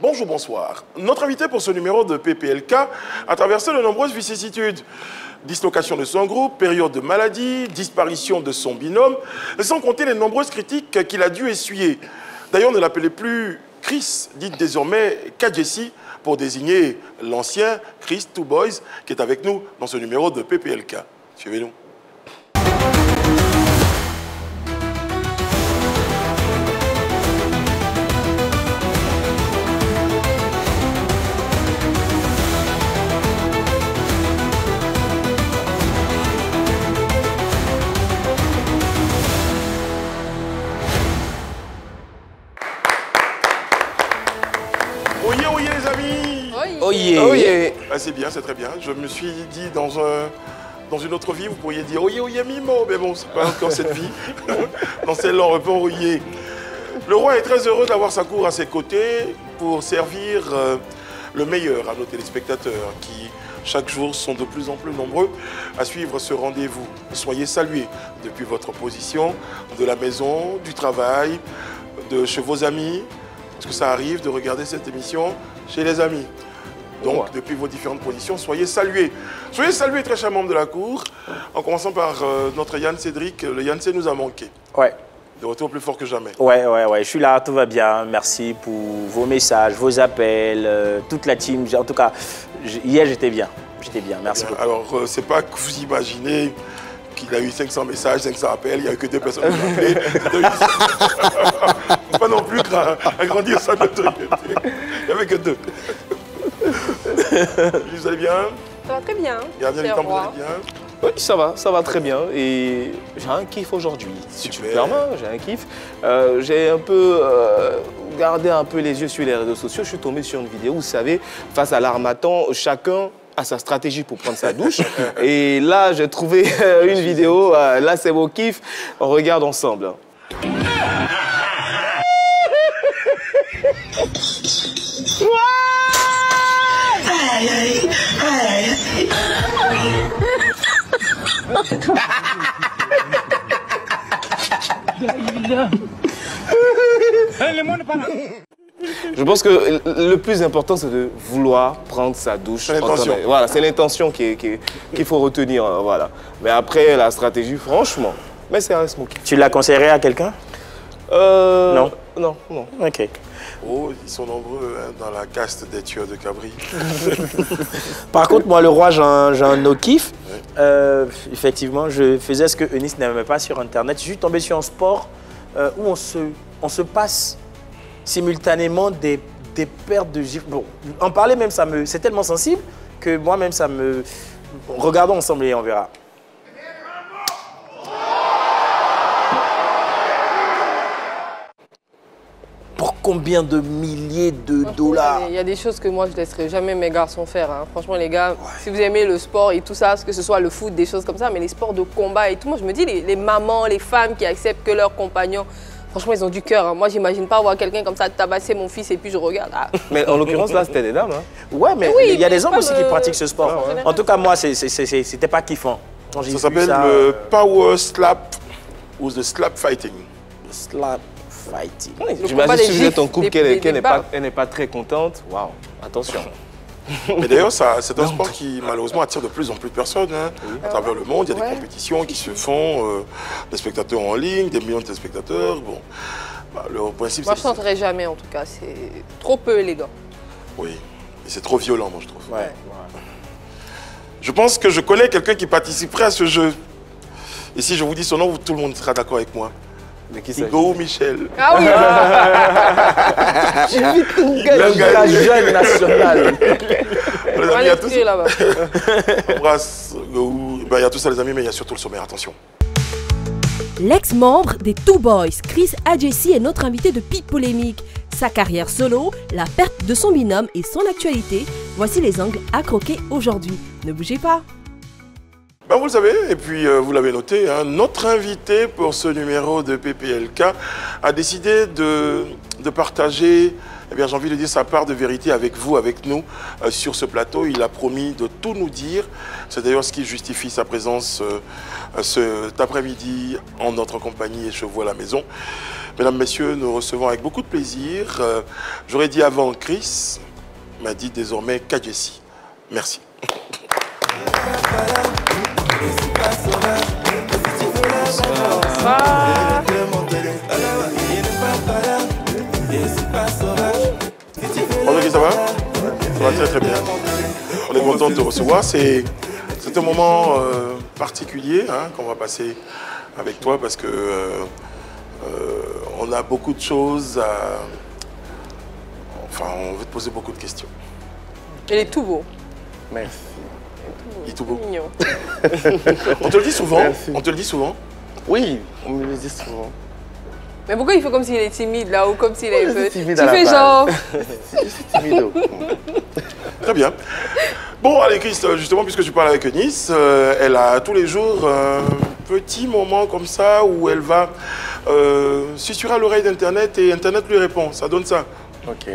Bonjour, bonsoir. Notre invité pour ce numéro de PPLK a traversé de nombreuses vicissitudes. Dislocation de son groupe, période de maladie, disparition de son binôme, sans compter les nombreuses critiques qu'il a dû essuyer. D'ailleurs, ne l'appelez plus Chris, dites désormais KJC, pour désigner l'ancien Chris Two Boys, qui est avec nous dans ce numéro de PPLK. Suivez-nous. Ah, c'est bien, c'est très bien. Je me suis dit dans une autre vie, vous pourriez dire oye oye mimo, mais bon, c'est pas encore cette vie. Dans celle-là, on répond oye. Le roi est très heureux d'avoir sa cour à ses côtés pour servir le meilleur à nos téléspectateurs qui, chaque jour, sont de plus en plus nombreux à suivre ce rendez-vous. Soyez salués depuis votre position, de la maison, du travail, chez vos amis. Est-ce que ça arrive de regarder cette émission chez les amis? Donc, depuis vos différentes positions, soyez salués. Soyez salués, très chers membres de la cour, en commençant par notre Yann Cédric. Le Yann C nous a manqué. Ouais. De retour plus fort que jamais. Ouais. Je suis là, tout va bien. Merci pour vos messages, vos appels, toute la team. En tout cas, hier, j'étais bien. J'étais bien, merci beaucoup. Alors, c'est pas que vous imaginez qu'il a eu 500 messages, 500 appels, il n'y a eu que 2 personnes qui ont appelé. Faut pas non plus agrandir sa notoriété. Il n'y avait que 2. Vous allez bien? Ça va très bien. Gardien du temps, vous allez bien? Oui, ça va très bien. Et j'ai un kiff aujourd'hui. Si tu me permets, j'ai un kiff. J'ai un peu gardé un peu les yeux sur les réseaux sociaux. Je suis tombé sur une vidéo, vous savez, face à l'harmattan, chacun a sa stratégie pour prendre sa douche. Et là, j'ai trouvé une vidéo. Là, c'est mon kiff. On regarde ensemble. Je pense que le plus important, c'est de vouloir prendre sa douche. Voilà, c'est l'intention qu'il faut retenir. Voilà. Mais après, la stratégie, franchement, mais c'est un smoky. Tu la conseillerais à quelqu'un? Non. Non. Ok. Oh, ils sont nombreux hein, dans la caste des tueurs de cabri. Par contre, moi, le roi, j'ai un no-kiff. Ouais. Effectivement, je faisais ce que Eunice n'aimait pas sur Internet. Je suis tombé sur un sport où on se passe simultanément des pertes de gifles. Bon, en parler même, c'est tellement sensible que moi-même, ça me... Regardons ensemble et on verra. Pour combien de milliers de dollars? Il y a des choses que moi, je ne laisserai jamais mes garçons faire. Hein. Franchement, les gars, si vous aimez le sport et tout ça, que ce soit le foot, des choses comme ça, mais les sports de combat et tout, moi, je me dis, les mamans, les femmes qui acceptent que leurs compagnons, franchement, ils ont du cœur. Hein. Moi, j'imagine pas voir quelqu'un comme ça tabasser mon fils et puis je regarde. Ah. Mais en l'occurrence, là, c'était des dames. Hein. Ouais, mais oui, il y a des hommes aussi qui pratiquent ce sport. En tout cas, moi, c'était pas kiffant. Ça s'appelle le power slap ou the slap fighting. Slap fighting. J'imagine si vous êtes en couple qu'elle n'est pas très contente. Waouh, attention. Mais d'ailleurs, c'est un sport qui malheureusement attire de plus en plus de personnes. Hein. À travers le monde, il y a des compétitions qui se font, des spectateurs en ligne, des millions de téléspectateurs. Bon, le principe, moi, je ne tenterai jamais en tout cas. C'est trop peu élégant. Oui, et c'est trop violent, moi, je trouve. Ouais. Je pense que je connais quelqu'un qui participerait à ce jeu. Et si je vous dis son nom, tout le monde sera d'accord avec moi. Hugo Michel. Ah oui. La jeune nationale. Les amis, il y a tous. Embrasse Hugo. Il y a tout ça les amis, mais il y a surtout le sommaire. Attention. L'ex-membre des Two Boys, Chris AJC, est notre invité de Pique Polémique. Sa carrière solo, la perte de son binôme et son actualité. Voici les angles à croquer aujourd'hui. Ne bougez pas. Ben vous le savez, et puis vous l'avez noté, hein, notre invité pour ce numéro de PPLK a décidé de partager eh bien, j'ai envie de dire sa part de vérité avec vous, avec nous, sur ce plateau. Il a promis de tout nous dire. C'est d'ailleurs ce qui justifie sa présence cet après-midi en notre compagnie et chez vous à la maison. Mesdames, Messieurs, nous recevons avec beaucoup de plaisir. J'aurais dit avant Chris, m'a dit désormais Kadjessi. Merci. Bonjour, ça va? Ça va très très bien. On est content de te recevoir. C'est un moment particulier hein, qu'on va passer avec toi parce que on a beaucoup de choses à... Enfin, on veut te poser beaucoup de questions. Il est tout beau. Merci. Il est tout beau. Mignon. On te le dit souvent. Merci. On te le dit souvent. Oui, on me le dit souvent. Mais pourquoi il fait comme s'il est timide là ou comme s'il est un peu... timide Tu à la fais base. genre... Je suis timide. Très bien. Bon, allez, Chris, justement, puisque tu parles avec Eunice, elle a tous les jours un petit moment comme ça où elle va susurrer à l'oreille d'Internet et Internet lui répond. Ça donne ça. Ok.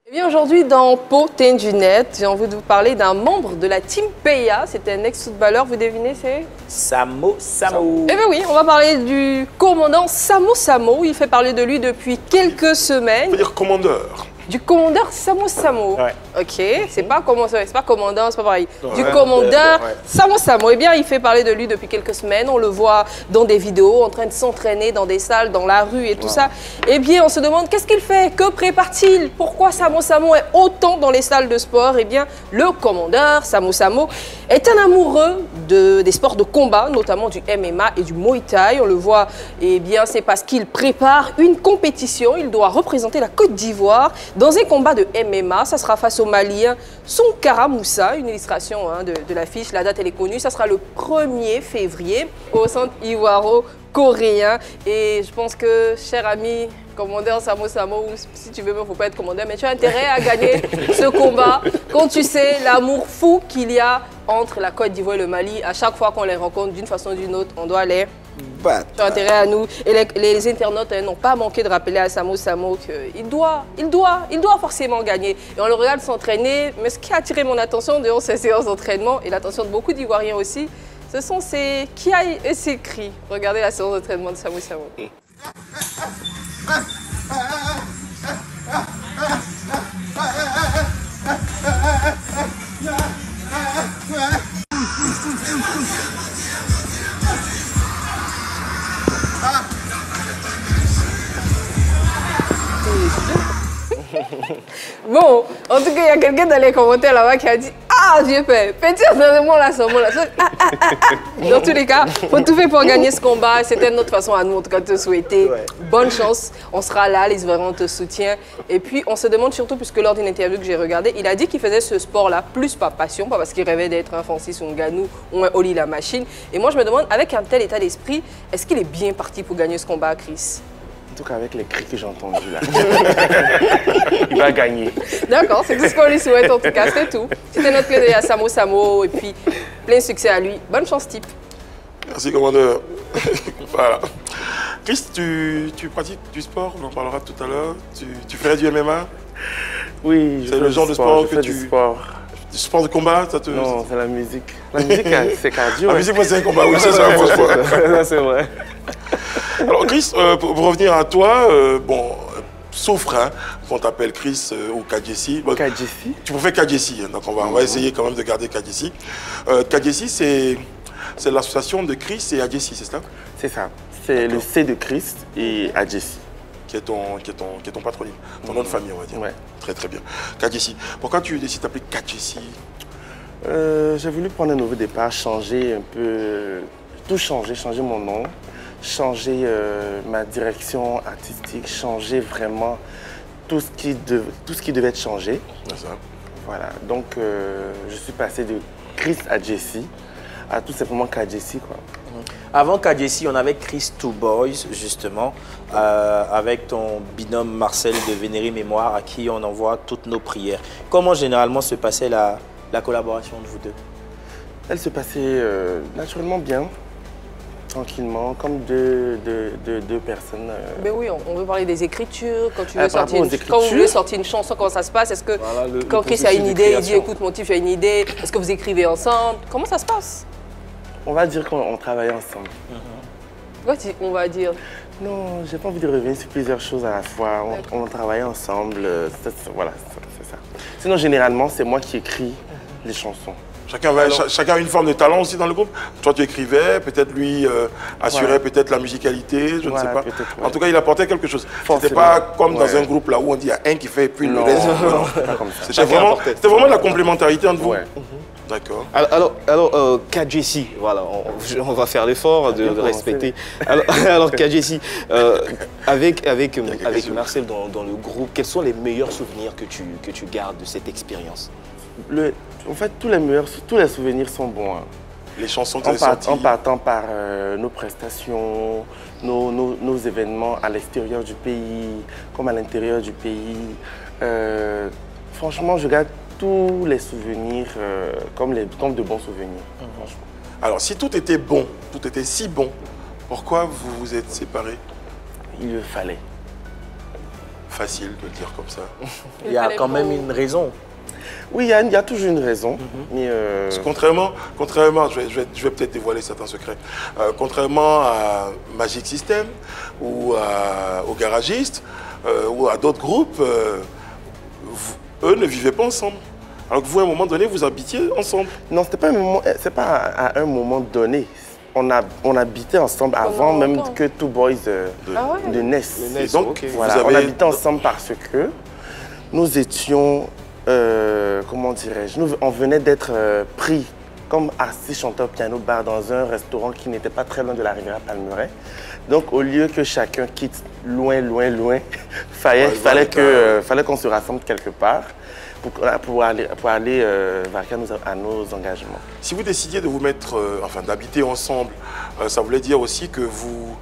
Eh bien, aujourd'hui, dans Potin du Net, j'ai envie de vous parler d'un membre de la team Peya. C'était un ex-footballeur, vous devinez, c'est... Samo Samo. Eh bien oui, on va parler du commandant Samo Samo. Il fait parler de lui depuis quelques On semaines. peut dire commandeur. Du commandeur Samo Samo. Ouais. Ok, c'est pas commandant, c'est pas commandant, c'est pas pareil. Du Ouais. commandeur Ouais. Samo Samo. Eh bien, il fait parler de lui depuis quelques semaines. On le voit dans des vidéos, en train de s'entraîner dans des salles, dans la rue et tout ça. Eh bien, on se demande qu'est-ce qu'il fait, que prépare-t-il, pourquoi Samo Samo est autant dans les salles de sport. Eh bien, le commandeur Samo Samo est un amoureux des sports de combat, notamment du MMA et du Muay Thai. On le voit, eh bien, c'est parce qu'il prépare une compétition. Il doit représenter la Côte d'Ivoire dans un combat de MMA. Ça sera face au Malien Sonkara Moussa, une illustration hein, de l'affiche. La date, elle est connue. Ça sera le 1er février au centre ivoiro-coréen. Et je pense que, cher ami, commandeur Samo Samo, ou si tu veux, il ne faut pas être commandeur, mais tu as intérêt à gagner ce combat quand tu sais l'amour fou qu'il y a entre la Côte d'Ivoire et le Mali. À chaque fois qu'on les rencontre d'une façon ou d'une autre, on doit les... Tu as intérêt à nous. Et les internautes n'ont pas manqué de rappeler à Samo Samo qu'il doit forcément gagner. Et on le regarde s'entraîner. Mais ce qui a attiré mon attention durant ces séances d'entraînement, et l'attention de beaucoup d'Ivoiriens aussi, ce sont ces kiaï et ces cris. Regardez la séance d'entraînement de Samo Samo. Bon, en tout cas, il y a quelqu'un dans les commentaires là-bas qui a dit « Ah, Dieu fait, petit entraînement là, ce moment-là. » Dans tous les cas, il faut tout faire pour gagner ce combat. C'était notre façon à nous, en tout cas, de te souhaiter bonne chance. On sera là, les Ivoiriens te soutiennent. Et puis, on se demande surtout, puisque lors d'une interview que j'ai regardée, il a dit qu'il faisait ce sport-là plus par passion, pas parce qu'il rêvait d'être un Francis Ngannou ou un Oli la machine. Et moi, je me demande, avec un tel état d'esprit, est-ce qu'il est bien parti pour gagner ce combat, Chris? En tout cas, avec les cris que j'ai entendus là, il va gagner. D'accord, c'est tout ce qu'on lui souhaite en tout cas, c'est tout. C'était notre plaisir à Samo Samo et puis plein succès à lui. Bonne chance, type. Merci, commandeur. Voilà. Chris, tu pratiques du sport, on en parlera tout à l'heure. Tu ferais du MMA? Oui, C'est le genre de sport que du sport. Du sport de combat, ça te... Non, c'est la musique. La musique, c'est cardio. La musique, moi, c'est un combat, oui, c'est ça, un faux sport. Ça, c'est vrai. Alors, Chris, pour revenir à toi, bon, souffre, hein, qu'on t'appelle Chris ou Kadjessi. Bon, Kadjessi. tu préfères Kadjessi, hein, donc on va essayer quand même de garder Kadjessi. Kadjessi, c'est l'association de Chris et Adjessi, c'est ça? C'est ça. C'est le C de Christ et Adjessi. Qui est ton patronyme, ton nom de famille, on va dire. Ouais. Très très bien. Kadjessi. Pourquoi tu décides d'appeler Kadjessi? J'ai voulu prendre un nouveau départ, changer un peu, tout changer mon nom, changer ma direction artistique, changer vraiment tout ce qui devait être changé. C'est ça. Voilà, donc je suis passé de Chris Adjessi à tout simplement Kadjessi, quoi. Avant Kadjessi, on avait Chris Two Boys, justement, avec ton binôme Marcel de Vénérie Mémoire, à qui on envoie toutes nos prières. Comment généralement se passait la collaboration de vous deux? Elle se passait naturellement bien, tranquillement, comme deux personnes. Mais oui, on veut parler des écritures. Quand tu Par veux sortir rapport aux quand vous voulez écritures. sortir une chanson, comment ça se passe? Est-ce que Voilà, quand Chris a une idée, il dit écoute mon type, j'ai une idée. Est-ce que vous écrivez ensemble? Comment ça se passe? On va dire qu'on travaillait ensemble. On va dire. Non, j'ai pas envie de revenir sur plusieurs choses à la fois. On travaillait ensemble, voilà, c'est ça. Sinon, généralement, c'est moi qui écris les chansons. Chacun a une forme de talent aussi dans le groupe. Toi, tu écrivais, peut-être lui assurait peut-être la musicalité, je ne sais pas. Ouais. En tout cas, il apportait quelque chose. Forcément. C'était pas comme dans un groupe là où on dit il y a un qui fait et puis le reste. Non, c'est pas comme ça. C'était vraiment de la complémentarité entre vous. Ouais. D'accord. Alors KJC, voilà, on va faire l'effort de respecter. Alors KJC, avec Marcel dans le groupe, quels sont les meilleurs souvenirs que tu gardes de cette expérience? En fait, tous les souvenirs sont bons. Hein. Les chansons que vous avez sorties. En partant par nos prestations, nos événements à l'extérieur du pays, comme à l'intérieur du pays. Franchement, je garde tous les souvenirs comme de bons souvenirs. Franchement. Alors, si tout était bon, tout était si bon, pourquoi vous vous êtes séparés? Il le fallait. Facile de le dire comme ça. Il y a quand même une raison. Oui, il y a toujours une raison. Mais Parce que contrairement, je vais peut-être dévoiler certains secrets, contrairement à Magic System ou aux garagistes ou à d'autres groupes, eux ne vivaient pas ensemble. Alors que vous, à un moment donné, vous habitiez ensemble. non, c'est pas à un moment donné. On habitait ensemble avant même longtemps? que Two Boys ouais. de naissent. Et donc, ok. Voilà, on habitait ensemble parce que nous étions, comment dirais-je, on venait d'être pris comme artiste, chanteur, piano, bar dans un restaurant qui n'était pas très loin de la rivière Palmeraie. Donc au lieu que chacun quitte loin, fallait qu'on se rassemble quelque part pour aller vaquer à nos engagements. Si vous décidiez de vous mettre, d'habiter ensemble, ça voulait dire aussi que vous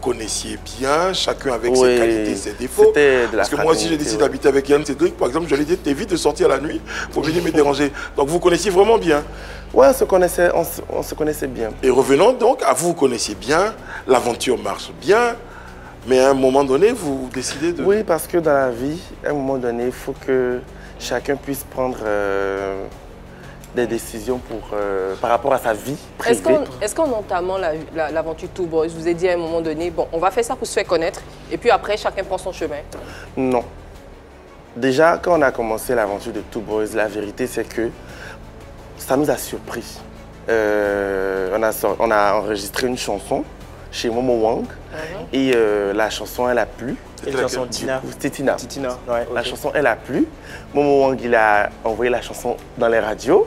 connaissiez bien, chacun avec ses qualités, ses défauts. C'était de la Parce que moi, si j'ai décidé d'habiter avec Yann Cédric, par exemple, je lui ai dit, t'évites de sortir la nuit pour venir me déranger. Donc vous connaissiez vraiment bien. Ouais, on se connaissait bien. Et revenons donc à vous connaissiez bien, l'aventure marche bien, mais à un moment donné, vous décidez de... Oui, parce que dans la vie, à un moment donné, il faut que chacun puisse prendre des décisions par rapport à sa vie privée. Est-ce qu'en entamant l'aventure Two Boys, vous avez dit à un moment donné, bon, on va faire ça pour se faire connaître, et puis après, chacun prend son chemin? Non. Déjà, quand on a commencé l'aventure de Two Boys, la vérité, c'est que ça nous a surpris. On a enregistré une chanson chez Momo Wang, et la chanson, elle a plu. Quelle chanson? Tina. Tina. Ouais, La chanson, elle a plu. Momo Wang, il a envoyé la chanson dans les radios.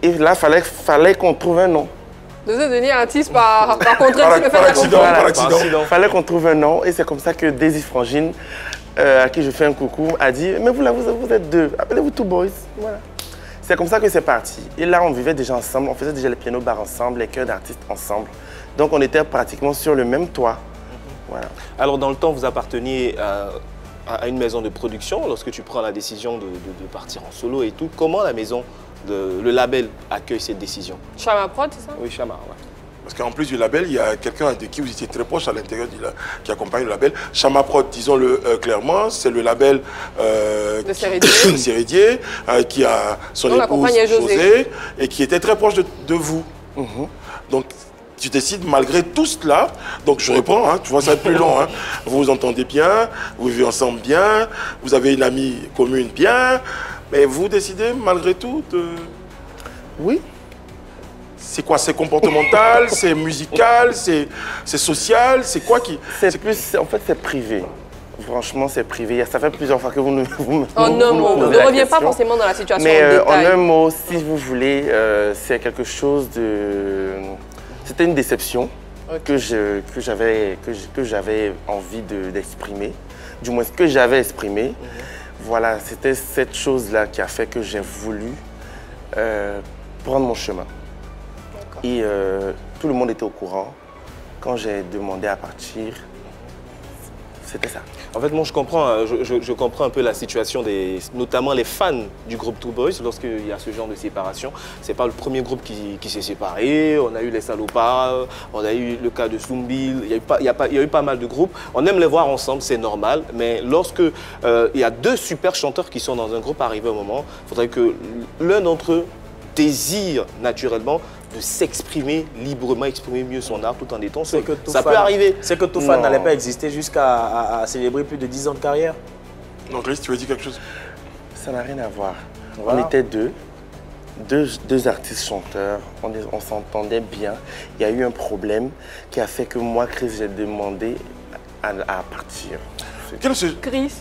Et là, fallait qu'on trouve un nom. Vous êtes devenu artiste par contre, par accident. Il fallait qu'on trouve un nom. Et c'est comme ça que Daisy Frangine, à qui je fais un coucou, a dit « Mais vous, là, vous êtes deux. Appelez-vous Two Boys. » Voilà. C'est comme ça que c'est parti. Et là, on vivait déjà ensemble. On faisait déjà les pianos bars ensemble, les chœurs d'artistes ensemble. Donc, on était pratiquement sur le même toit. Voilà. Alors, dans le temps, vous apparteniez à une maison de production. Lorsque tu prends la décision de partir en solo et tout, comment la maison, le label accueille cette décision? Chama Prod, c'est ça? Oui, Chama, ouais. Parce qu'en plus du label, il y a quelqu'un de qui vous étiez très proche à l'intérieur qui accompagne le label. Chama Prod, disons-le clairement, c'est le label de Céridier, Céridier qui a son épouse José et qui était très proche de vous. Donc, tu décides malgré tout cela, donc je reprends, hein, tu vois ça va être plus long, hein. Vous vous entendez bien, vous vivez ensemble bien, vous avez une amie commune bien, mais vous décidez malgré tout de... Oui. C'est quoi? C'est comportemental, c'est musical, c'est social, c'est quoi qui... En fait, c'est privé. Franchement, c'est privé. Ça fait plusieurs fois que vous en un mot, on ne revient pas forcément dans la situation mais en détail. En un mot, si vous voulez, c'est quelque chose de... C'était une déception que j'avais envie d'exprimer. Du moins, ce que j'avais exprimé. Voilà, c'était cette chose-là qui a fait que j'ai voulu prendre mon chemin. Et tout le monde était au courant. Quand j'ai demandé à partir, C'était ça. En fait, moi, je comprends un peu la situation, notamment les fans du groupe Two Boys, lorsqu'il y a ce genre de séparation. Ce n'est pas le premier groupe qui s'est séparé. On a eu les Salopards, on a eu le cas de Slumbill, il y a eu pas mal de groupes. On aime les voir ensemble, c'est normal. Mais lorsque il y a deux super chanteurs qui sont dans un groupe, arrivé au moment, il faudrait que l'un d'entre eux désire naturellement de s'exprimer librement, exprimer mieux son art tout en étant seul. Ça peut arriver. C'est que Toufan n'allait pas exister jusqu'à célébrer plus de 10 ans de carrière. Non, Chris, tu veux dire quelque chose? Ça n'a rien à voir. Voilà. On était deux artistes chanteurs, on s'entendait bien. Il y a eu un problème qui a fait que moi, Chris, j'ai demandé à partir. Chris.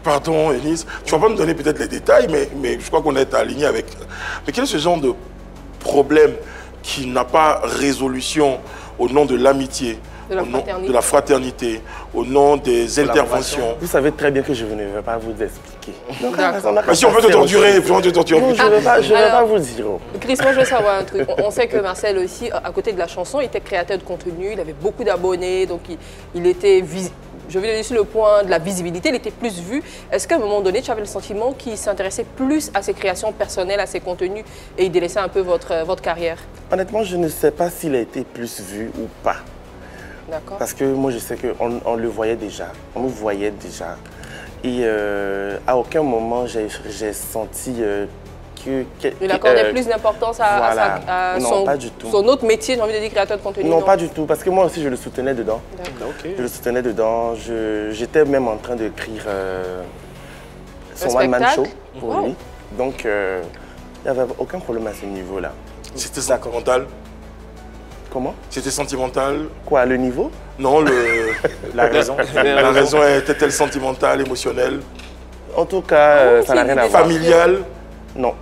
Pardon, Ennis, tu vas pas me donner peut-être les détails, mais je crois qu'on est aligné avec... Mais quel est ce genre de problème qui n'a pas résolution au nom de l'amitié, au nom de la fraternité, au nom des interventions? Vous savez très bien que je ne vais pas vous expliquer. Mais si on peut te torturer, on te torture. Non, je ne vais pas vous dire. Chris, moi je veux savoir un truc. On sait que Marcel aussi, à côté de la chanson, il était créateur de contenu, il avait beaucoup d'abonnés, donc il était... Je vais sur le point de la visibilité, il était plus vu. Est-ce qu'à un moment donné, tu avais le sentiment qu'il s'intéressait plus à ses créations personnelles, à ses contenus, et il délaissait un peu votre carrière? Honnêtement, je ne sais pas s'il a été plus vu ou pas. D'accord. Parce que moi, je sais qu'on le voyait déjà, on nous voyait déjà. Et à aucun moment, j'ai senti il accordait plus d'importance à son autre métier, j'ai envie de dire créateur de contenu. Non, pas du tout, parce que moi aussi je le soutenais dedans. Okay. Je le soutenais dedans. J'étais même en train d'écrire son one-man show pour lui. Donc il n'y avait aucun problème à ce niveau-là. C'était sentimental? Comment? C'était sentimental? Quoi, le niveau? Non, la raison. La raison était-elle sentimentale, émotionnelle? En tout cas, ça n'a rien à voir. Familiale? Non.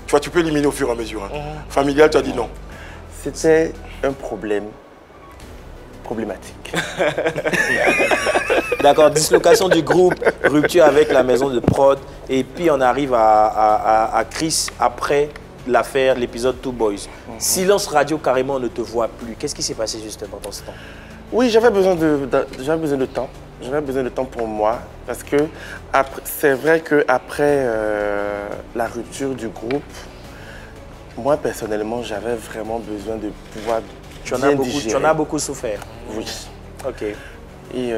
Tu vois, tu peux éliminer au fur et à mesure. Hein. Familial, tu as dit non. C'était un problème problématique. D'accord, dislocation du groupe, rupture avec la maison de prod, et puis on arrive à Chris après l'affaire, l'épisode Two Boys. Silence radio, carrément, on ne te voit plus. Qu'est-ce qui s'est passé justement dans ce temps? Oui, j'avais besoin de temps. J'avais besoin de temps pour moi parce que c'est vrai qu'après la rupture du groupe, moi personnellement, j'avais vraiment besoin de pouvoir digérer. Tu en as beaucoup souffert? Oui. Ok. Et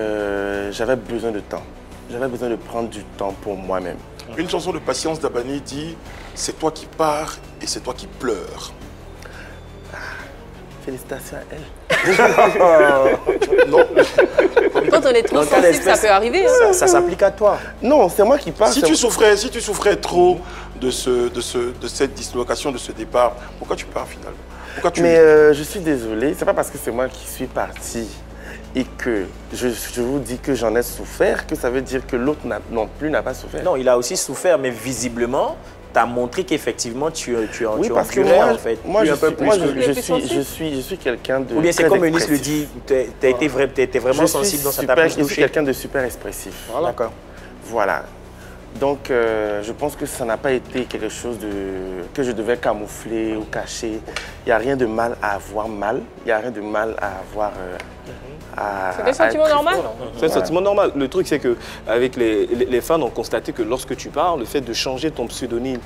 j'avais besoin de temps. J'avais besoin de prendre du temps pour moi-même. Une chanson de Patience Dabani dit « C'est toi qui pars et c'est toi qui pleures ». Félicitations à elle. Non. Quand on est trop sensible, ça peut arriver. Hein. Ça s'applique à toi. Non, c'est moi qui parle. Si tu souffrais trop de cette dislocation, de ce départ, pourquoi tu pars finalement? Je suis désolé, c'est pas parce que c'est moi qui suis parti et que je vous dis que j'en ai souffert que ça veut dire que l'autre non plus n'a pas souffert. Non, il a aussi souffert, mais visiblement, tu as montré qu'effectivement tu parce que moi, en fait. Moi, je suis quelqu'un de... Ou bien c'est comme Eunice le dit, tu étais vraiment sensible dans sa table. Je suis quelqu'un de super expressif. Voilà. D'accord. Voilà. Donc, je pense que ça n'a pas été quelque chose que je devais camoufler ou cacher. Il n'y a rien de mal à avoir mal. Il n'y a rien de mal à avoir... C'est un sentiment normal? C'est un sentiment normal. Le truc, c'est qu'avec les fans ont constaté que lorsque tu parles, le fait de changer ton pseudonyme,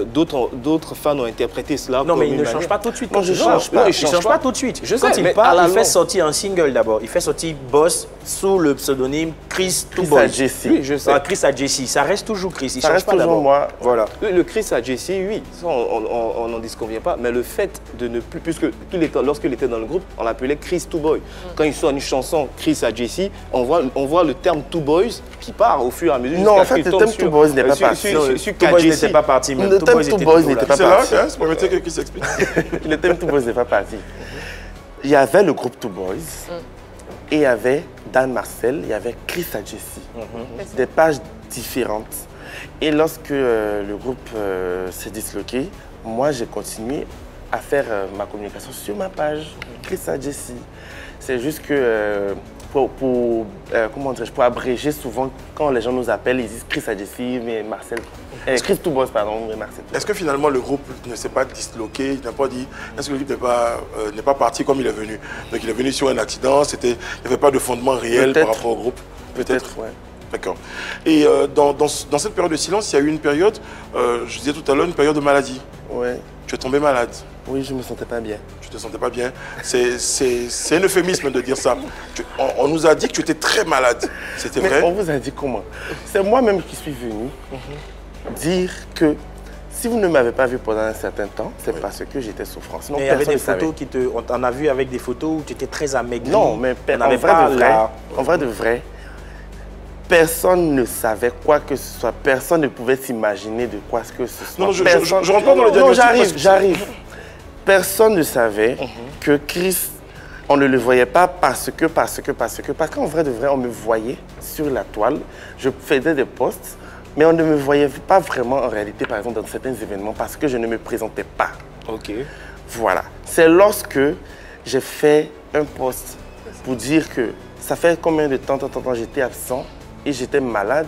d'autres fans ont interprété cela. Non, mais il ne change pas tout de suite. Non, je ne change pas. Il ne change pas tout de suite. Je sais, quand il part, il fait sortir un single d'abord. Il fait sortir Boss sous le pseudonyme Chris Two Boys. Oui, je sais. Chris à Jessie. Ça reste toujours Chris. Il ça change pas toujours moi. Voilà. Le Chris à Jessie, oui, ça, on n'en disconvient pas. Mais le fait de ne plus, puisque lorsqu'il était dans le groupe, on l'appelait Chris Two Boys. Quand il sort une chanson Chris à Jessie, on voit le terme Two Boys qui part au fur et à mesure. Non, en fait, le terme Two Boys n'est pas parti. Two Boys n'était pas parti. Le terme Two Boys n'était pas parti. C'est pour mettre que Chris explique. Le terme Two Boys n'est pas parti. Il y avait le groupe Two Boys et il y avait Dan Marcel, il y avait Chris à Jessie. Des pages différentes. Et lorsque le groupe s'est disloqué, moi j'ai continué à faire ma communication sur ma page, Chris à Jessie. C'est juste que pour abréger souvent, quand les gens nous appellent, ils disent Chris à Jessie, mais Marcel. Chris Two Boys, pardon, mais Marcel. Est-ce que finalement le groupe ne s'est pas disloqué, il n'a pas dit, est-ce que le groupe n'est pas parti comme il est venu? Donc il est venu sur un accident, il n'y avait pas de fondement réel par rapport au groupe. Peut-être, ouais. D'accord. Et dans cette période de silence, il y a eu une période, je disais tout à l'heure, une période de maladie. Ouais. Tu es tombé malade. Oui, je me sentais pas bien. Tu te sentais pas bien. C'est un euphémisme de dire ça. On nous a dit que tu étais très malade. C'était vrai? On vous a dit comment? C'est moi-même qui suis venu dire que si vous ne m'avez pas vu pendant un certain temps, c'est parce que j'étais souffrant. Sinon, mais il y avait personne des ne savait. photos on t'en a vu avec des photos où tu étais très amaigri. Non, mais en vrai de vrai, personne ne savait quoi que ce soit. Personne ne pouvait s'imaginer de quoi que ce soit. Non, je rentre pas dans le diagnostic. Non, j'arrive. Personne ne savait que Chris, on ne le voyait pas parce qu'en vrai de vrai, on me voyait sur la toile. Je faisais des posts, mais on ne me voyait pas vraiment en réalité, par exemple, dans certains événements parce que je ne me présentais pas. Ok. Voilà. C'est lorsque j'ai fait un post pour dire que ça fait combien de temps j'étais absent et j'étais malade,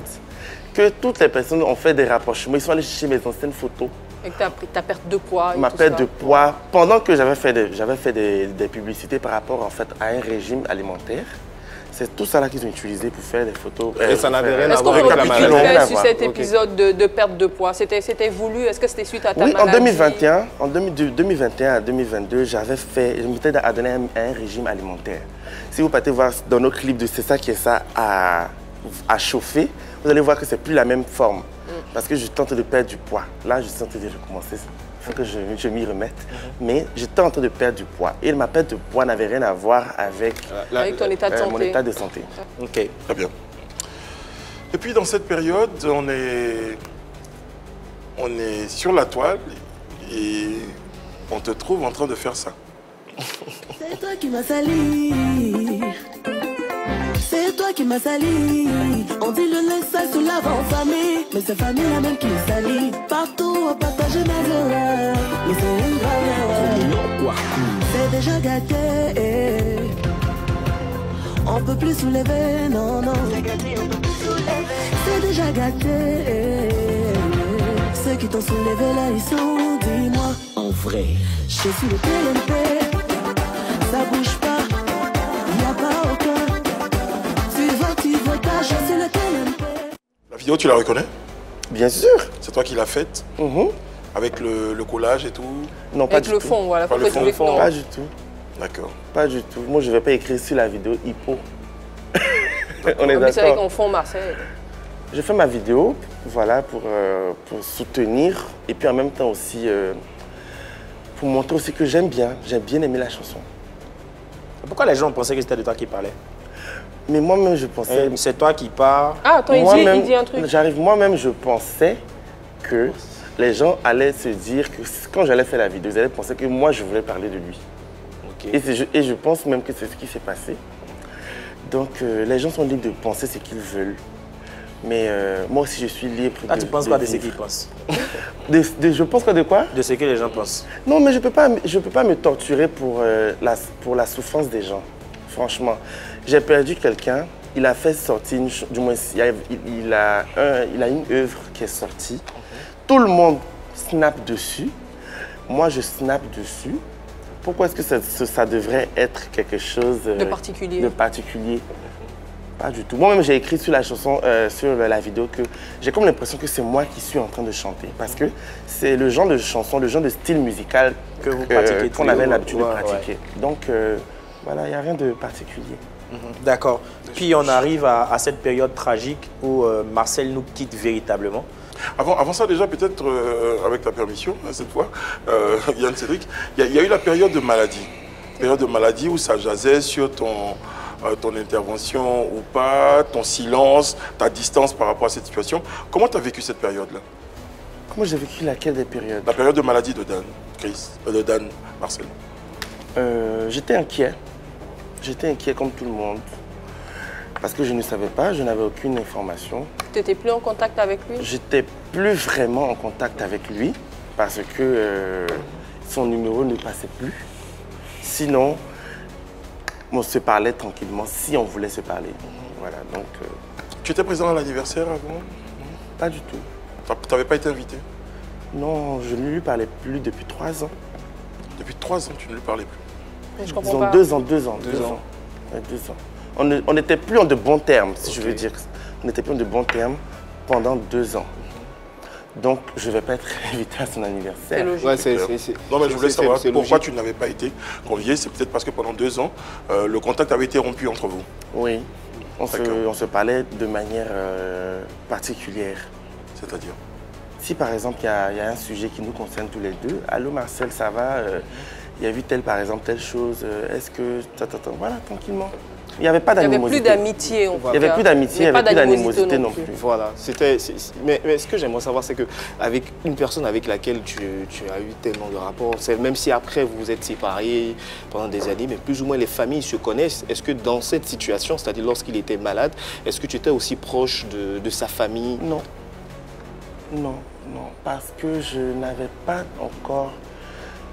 que toutes les personnes ont fait des rapprochements. Ils sont allés chercher mes anciennes photos. Et ta perte de poids. Ma perte de poids, pendant que j'avais fait des publicités par rapport en fait, à un régime alimentaire. C'est tout ça là qu'ils ont utilisé pour faire des photos. Et ça n'avait rien à Est-ce voir qu'on avec la peut maladie? récapituler sur cet épisode de perte de poids? C'était voulu? Est-ce que c'était suite à ta maladie? Oui, en 2021, de 2021 à 2022, je m'étais adonné à un régime alimentaire. Si vous partez voir dans nos clips de C'est ça qui est ça à chauffer, vous allez voir que c'est plus la même forme. Parce que je tente de perdre du poids. Là, je suis en train de recommencer. Il faut que je m'y remette. Mais j'étais en train de perdre du poids. Et ma perte de poids n'avait rien à voir avec, avec ton état de santé. mon état de santé. Ok. Très bien. Et puis dans cette période, on est sur la toile et on te trouve en train de faire ça. C'est toi qui m'as sali. C'est toi qui m'as sali. On dit le linge se lave en famille, mais c'est famille la même qui salit. Partout on partage mes erreurs, mais c'est une grave erreur. C'est déjà gâté. On peut plus soulever, non, non. C'est déjà gâté. Ceux qui t'ont soulevé là, ils sont, dis-moi, en vrai. Je suis le TNP, ça bouge pas, y'a pas aucun. Tu veux ta chance, c'est le TNP. La vidéo, tu la reconnais? Bien sûr. C'est toi qui l'as faite? Avec le collage et tout? Non, pas Avec du le tout. fond, voilà. Pas le fond. Non. Pas du tout. D'accord. Pas du tout. Moi, je ne vais pas écrire sur la vidéo hippo. On est Mais c'est vrai d'accord. qu'on fond Marseille. Je fais ma vidéo, voilà, pour soutenir et puis en même temps aussi pour montrer aussi que j'aime bien aimé la chanson. Pourquoi les gens pensaient que c'était de toi qui parlais? Mais moi-même, je pensais... C'est toi qui pars. Ah, attends, il dit un truc. Moi-même, je pensais que les gens allaient se dire que quand j'allais faire la vidéo, ils allaient penser que moi, je voulais parler de lui. Okay. Et je pense même que c'est ce qui s'est passé. Donc, les gens sont libres de penser ce qu'ils veulent. Mais moi aussi, je suis libre Ah, tu penses quoi de ce qu'ils pensent? Je pense quoi de quoi? De ce que les gens pensent. Non, mais je peux pas me torturer pour la souffrance des gens. Franchement, j'ai perdu quelqu'un. Il a fait sortir, du moins, il a une œuvre qui est sortie. Tout le monde snap dessus. Moi, je snap dessus. Pourquoi est-ce que ça devrait être quelque chose de particulier? Pas du tout. Moi-même, j'ai écrit sur la chanson, sur la vidéo, que j'ai comme l'impression que c'est moi qui suis en train de chanter. Parce que c'est le genre de chanson, le genre de style musical que vous pratiquez, qu'on avait l'habitude de pratiquer. Ouais. Donc, voilà, il n'y a rien de particulier. D'accord. Puis on arrive à cette période tragique où Marcel nous quitte véritablement. Avant ça, déjà, peut-être, avec ta permission, cette fois, Yann Cédric, il y a eu la période de maladie. Période de maladie où ça jasait sur ton intervention ou pas, ton silence, ta distance par rapport à cette situation. Comment tu as vécu cette période-là? Comment j'ai vécu laquelle des périodes? La période de maladie de Dan, de Dan, Marcel. J'étais inquiet. J'étais inquiet comme tout le monde. Parce que je ne savais pas, je n'avais aucune information. Tu n'étais plus en contact avec lui? J'étais plus vraiment en contact avec lui parce que son numéro ne passait plus. Sinon, on se parlait tranquillement si on voulait se parler. Voilà, donc... Tu étais présent à l'anniversaire avant? Pas du tout. Tu n'avais pas été invité? Non, je ne lui parlais plus depuis 3 ans. Depuis 3 ans, tu ne lui parlais plus? Je comprends pas. 2 ans. Ouais, 2 ans. on n'était plus en de bons termes, si je veux dire. On n'était plus en de bons termes pendant 2 ans. Donc, je ne vais pas être invité à son anniversaire. C'est logique. Ouais, non, mais je voulais savoir pourquoi logique. tu n'avais pas été convié. C'est peut-être parce que pendant 2 ans, le contact avait été rompu entre vous. Oui, on se parlait de manière particulière. C'est-à-dire? Si par exemple, il y a un sujet qui nous concerne tous les deux, allô Marcel, ça va, il y a vu par exemple, telle chose, est-ce que... Voilà, tranquillement. Il n'y avait pas d'animosité. Il n'y avait plus d'amitié, on va Il n'y avait plus d'amitié, il n'y avait plus d'animosité non plus. Voilà, mais ce que j'aimerais savoir, c'est qu'avec une personne avec laquelle tu as eu tellement de rapports, même si après vous vous êtes séparés pendant des années, mais plus ou moins les familles se connaissent, est-ce que dans cette situation, c'est-à-dire lorsqu'il était malade, est-ce que tu étais aussi proche de sa famille? Non. Non, parce que je n'avais pas encore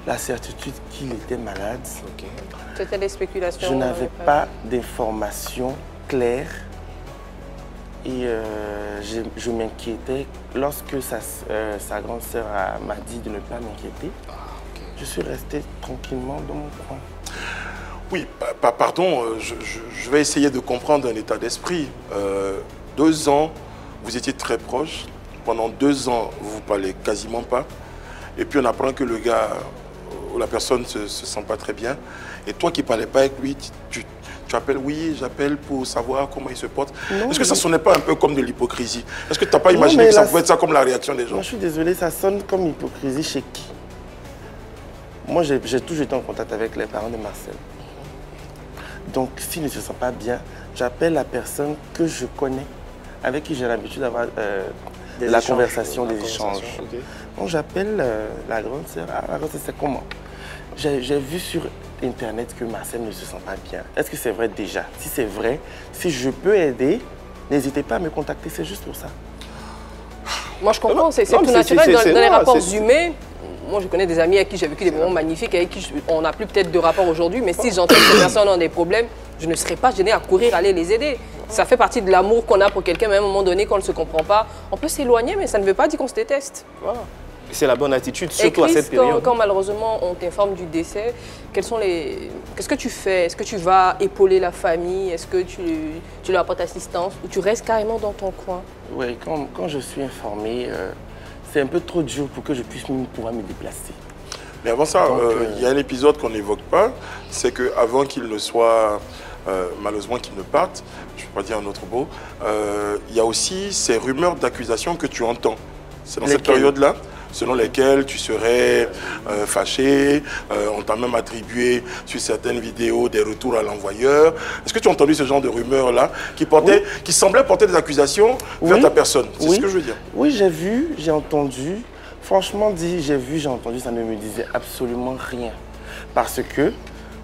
la certitude qu'il était malade. Okay. C'était des spéculations. Je n'avais pas d'informations claires et je m'inquiétais. Lorsque sa grande sœur m'a dit de ne pas m'inquiéter, je suis resté tranquillement dans mon coin. Oui, pardon, je vais essayer de comprendre un état d'esprit. 2 ans, vous étiez très proches. Pendant 2 ans, vous ne vous parlez quasiment pas. Et puis on apprend que le gars ou la personne ne se sent pas très bien. Et toi qui ne parlais pas avec lui, tu appelles, oui, j'appelle pour savoir comment il se porte. Est-ce que ça ne sonnait pas un peu comme de l'hypocrisie? Est-ce que tu n'as pas imaginé que ça pouvait être ça comme la réaction des gens? Moi, je suis désolé, ça sonne comme hypocrisie chez qui? Moi, j'ai toujours été en contact avec les parents de Marcel. Donc, s'il ne se sent pas bien, j'appelle la personne que je connais, avec qui j'ai l'habitude d'avoir la conversation, des échanges. Okay. Donc, j'appelle la grande sœur. Ah, la grande sœur, c'est comment? J'ai vu sur Internet que Marcel ne se sent pas bien. Est-ce que c'est vrai déjà? Si c'est vrai, si je peux aider, n'hésitez pas à me contacter, c'est juste pour ça. Moi, je comprends, c'est tout naturel dans les rapports humains. Moi, je connais des amis avec qui j'ai vécu des moments magnifiques, avec qui on n'a plus peut-être de rapport aujourd'hui, mais si j'entends que ces personnes ont des problèmes, je ne serais pas gênée à courir, aller les aider. Ça fait partie de l'amour qu'on a pour quelqu'un, mais à un moment donné, quand on ne se comprend pas, on peut s'éloigner, mais ça ne veut pas dire qu'on se déteste. Voilà. C'est la bonne attitude, surtout à cette période. Quand malheureusement on t'informe du décès, qu'est-ce que tu fais? Est-ce que tu vas épauler la famille? Est-ce que tu leur apportes assistance? Ou tu restes carrément dans ton coin? Oui, quand je suis informé, c'est un peu trop dur pour que je puisse pouvoir me déplacer. Mais avant ça, il y a un épisode qu'on n'évoque pas, c'est qu'avant qu'il ne soit, malheureusement qu'il ne parte, je ne vais pas dire un autre mot, il y a aussi ces rumeurs d'accusation que tu entends. C'est dans cette période-là, selon lesquelles tu serais fâché, on t'a même attribué sur certaines vidéos des retours à l'envoyeur. Est-ce que tu as entendu ce genre de rumeurs-là qui semblaient porter des accusations vers ta personne? C'est ce que je veux dire. Oui, j'ai vu, j'ai entendu. Franchement dit, j'ai vu, j'ai entendu, ça ne me disait absolument rien. Parce que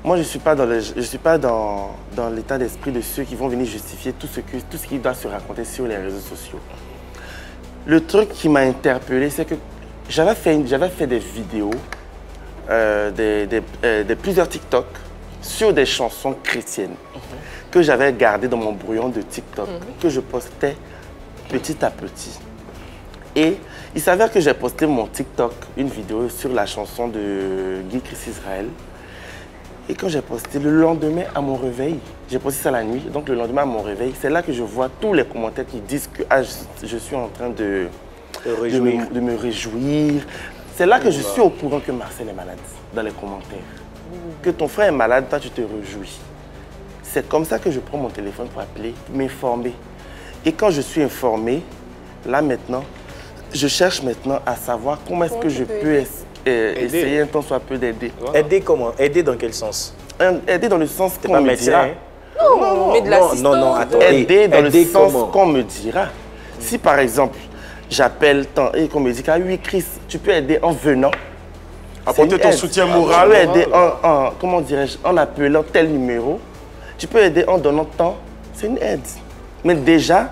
moi, je ne suis pas dans l'état d'esprit de ceux qui vont venir justifier tout ce qui doit se raconter sur les réseaux sociaux. Le truc qui m'a interpellé, c'est que j'avais fait des vidéos, plusieurs TikTok sur des chansons chrétiennes que j'avais gardées dans mon brouillon de TikTok, que je postais petit à petit. Et il s'avère que j'ai posté mon TikTok, une vidéo sur la chanson de Guy Chris Israël. Et quand j'ai posté, le lendemain à mon réveil, j'ai posté ça la nuit, donc le lendemain à mon réveil, c'est là que je vois tous les commentaires qui disent que je suis en train de me réjouir. C'est là que je suis au courant que Marcel est malade, dans les commentaires. Que ton frère est malade, toi tu te réjouis. C'est comme ça que je prends mon téléphone pour appeler, m'informer. Et quand je suis informé, là maintenant, je cherche maintenant à savoir comment est-ce que je peux essayer un temps soit peu d'aider. Voilà. Aider comment? Aider dans quel sens? Aider dans le sens qu'on me médecin, dira. Hein? Non, mais de l'assistance. Non, attends. Aider dans le sens qu'on me dira. Si par exemple, j'appelle et qu'on me dit ah oui Chris, tu peux aider en venant. Apporter ton soutien moral. Tu peux aider comment dirais-je, en appelant tel numéro. Tu peux aider en donnant temps. C'est une aide. Mais déjà,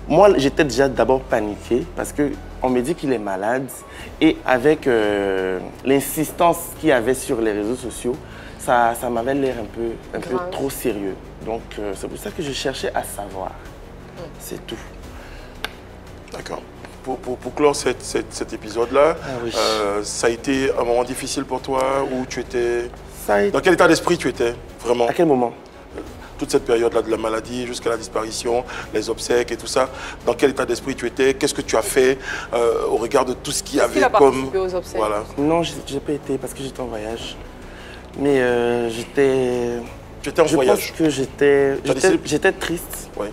moi j'étais déjà d'abord paniqué parce qu'on me dit qu'il est malade et avec l'insistance qu'il y avait sur les réseaux sociaux, ça m'avait l'air un peu trop sérieux. Donc c'est pour ça que je cherchais à savoir. C'est tout. D'accord. Pour clore cet épisode-là, ça a été un moment difficile pour toi où tu étais... Dans quel état d'esprit tu étais, vraiment? À quel moment? toute cette période-là de la maladie jusqu'à la disparition, les obsèques et tout ça, dans quel état d'esprit tu étais? Qu'est-ce que tu as fait au regard de tout ce qu'il y avait a comme... participé aux obsèques? Voilà. Non, j'ai pas été parce que j'étais en voyage. Mais j'étais... Tu étais en voyage? Je pense que j'étais triste. Ouais.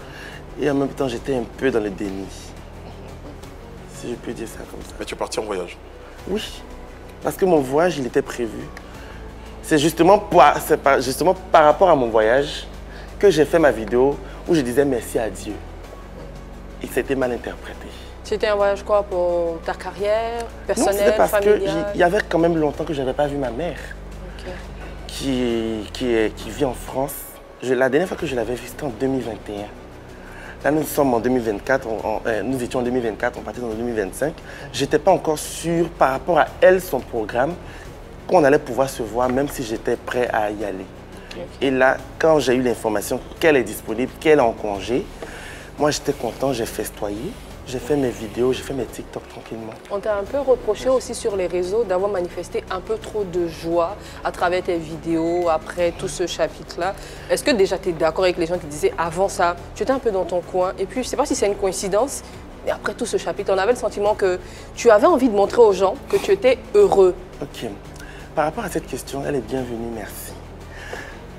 Et en même temps, j'étais un peu dans le déni. Si je peux dire ça comme ça. Mais tu es parti en voyage? Oui. Parce que mon voyage, il était prévu. C'est justement par rapport à mon voyage que j'ai fait ma vidéo où je disais merci à Dieu. Et c'était mal interprété. C'était un voyage quoi pour ta carrière personnelle, non, c'était parce familiale? qu'il y avait quand même longtemps que je n'avais pas vu ma mère, qui vit en France. La dernière fois que je l'avais vue, c'était en 2021. Là, nous sommes en 2024, nous étions en 2024, on partait en 2025. Je n'étais pas encore sûr par rapport à elle, son programme, qu'on allait pouvoir se voir, même si j'étais prêt à y aller. Et là, quand j'ai eu l'information qu'elle est disponible, qu'elle est en congé, moi j'étais content, j'ai festoyé, j'ai fait mes vidéos, j'ai fait mes TikTok tranquillement. On t'a un peu reproché aussi sur les réseaux d'avoir manifesté un peu trop de joie à travers tes vidéos, après tout ce chapitre-là. Est-ce que déjà tu es d'accord avec les gens qui disaient avant ça, tu étais un peu dans ton coin, et puis je ne sais pas si c'est une coïncidence, mais après tout ce chapitre, on avait le sentiment que tu avais envie de montrer aux gens que tu étais heureux. Ok. Par rapport à cette question, elle est bienvenue, merci.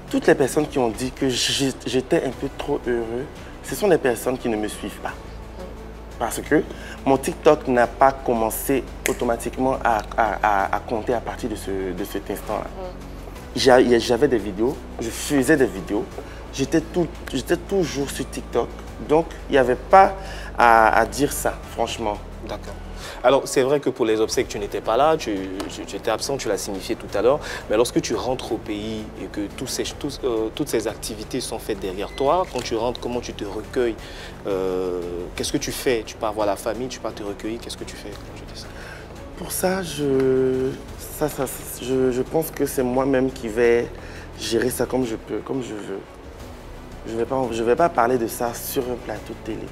Toutes les personnes qui ont dit que j'étais un peu trop heureux, ce sont des personnes qui ne me suivent pas. Parce que mon TikTok n'a pas commencé automatiquement à compter à partir de cet instant-là. J'avais des vidéos, je faisais des vidéos, j'étais toujours sur TikTok. Donc, il n'y avait pas à dire ça, franchement. D'accord. Alors, c'est vrai que pour les obsèques, tu n'étais pas là, tu étais absent, tu l'as signifié tout à l'heure. Mais lorsque tu rentres au pays et que toutes ces activités sont faites derrière toi, quand tu rentres, comment tu te recueilles? Qu'est-ce que tu fais? Tu pars voir la famille, tu pars te recueillir, qu'est-ce que tu fais quand tu dis ça? Pour ça, je pense que c'est moi-même qui vais gérer ça comme je peux, comme je veux. Je vais pas parler de ça sur un plateau de télé.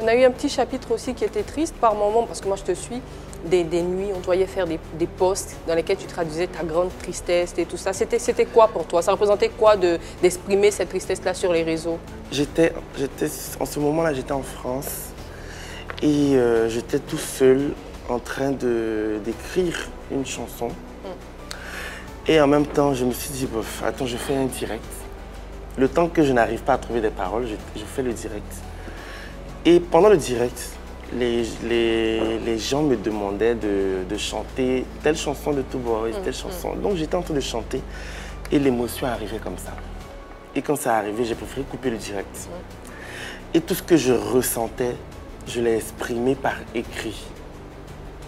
On a eu un petit chapitre aussi qui était triste par moments, parce que moi je te suis, des nuits, on te voyait faire des posts dans lesquels tu traduisais ta grande tristesse et tout ça. C'était quoi pour toi? Ça représentait quoi d'exprimer cette tristesse-là sur les réseaux? En ce moment-là, j'étais en France et j'étais tout seul en train d'écrire une chanson. Et en même temps, je me suis dit, bof, attends, je fais un direct. Le temps que je n'arrive pas à trouver des paroles, je fais le direct. Et pendant le direct, les gens me demandaient de chanter telle chanson de Two-Boys, telle chanson. Donc j'étais en train de chanter et l'émotion arrivait comme ça. Et quand ça arrivait, j'ai préféré couper le direct. Et tout ce que je ressentais, je l'ai exprimé par écrit.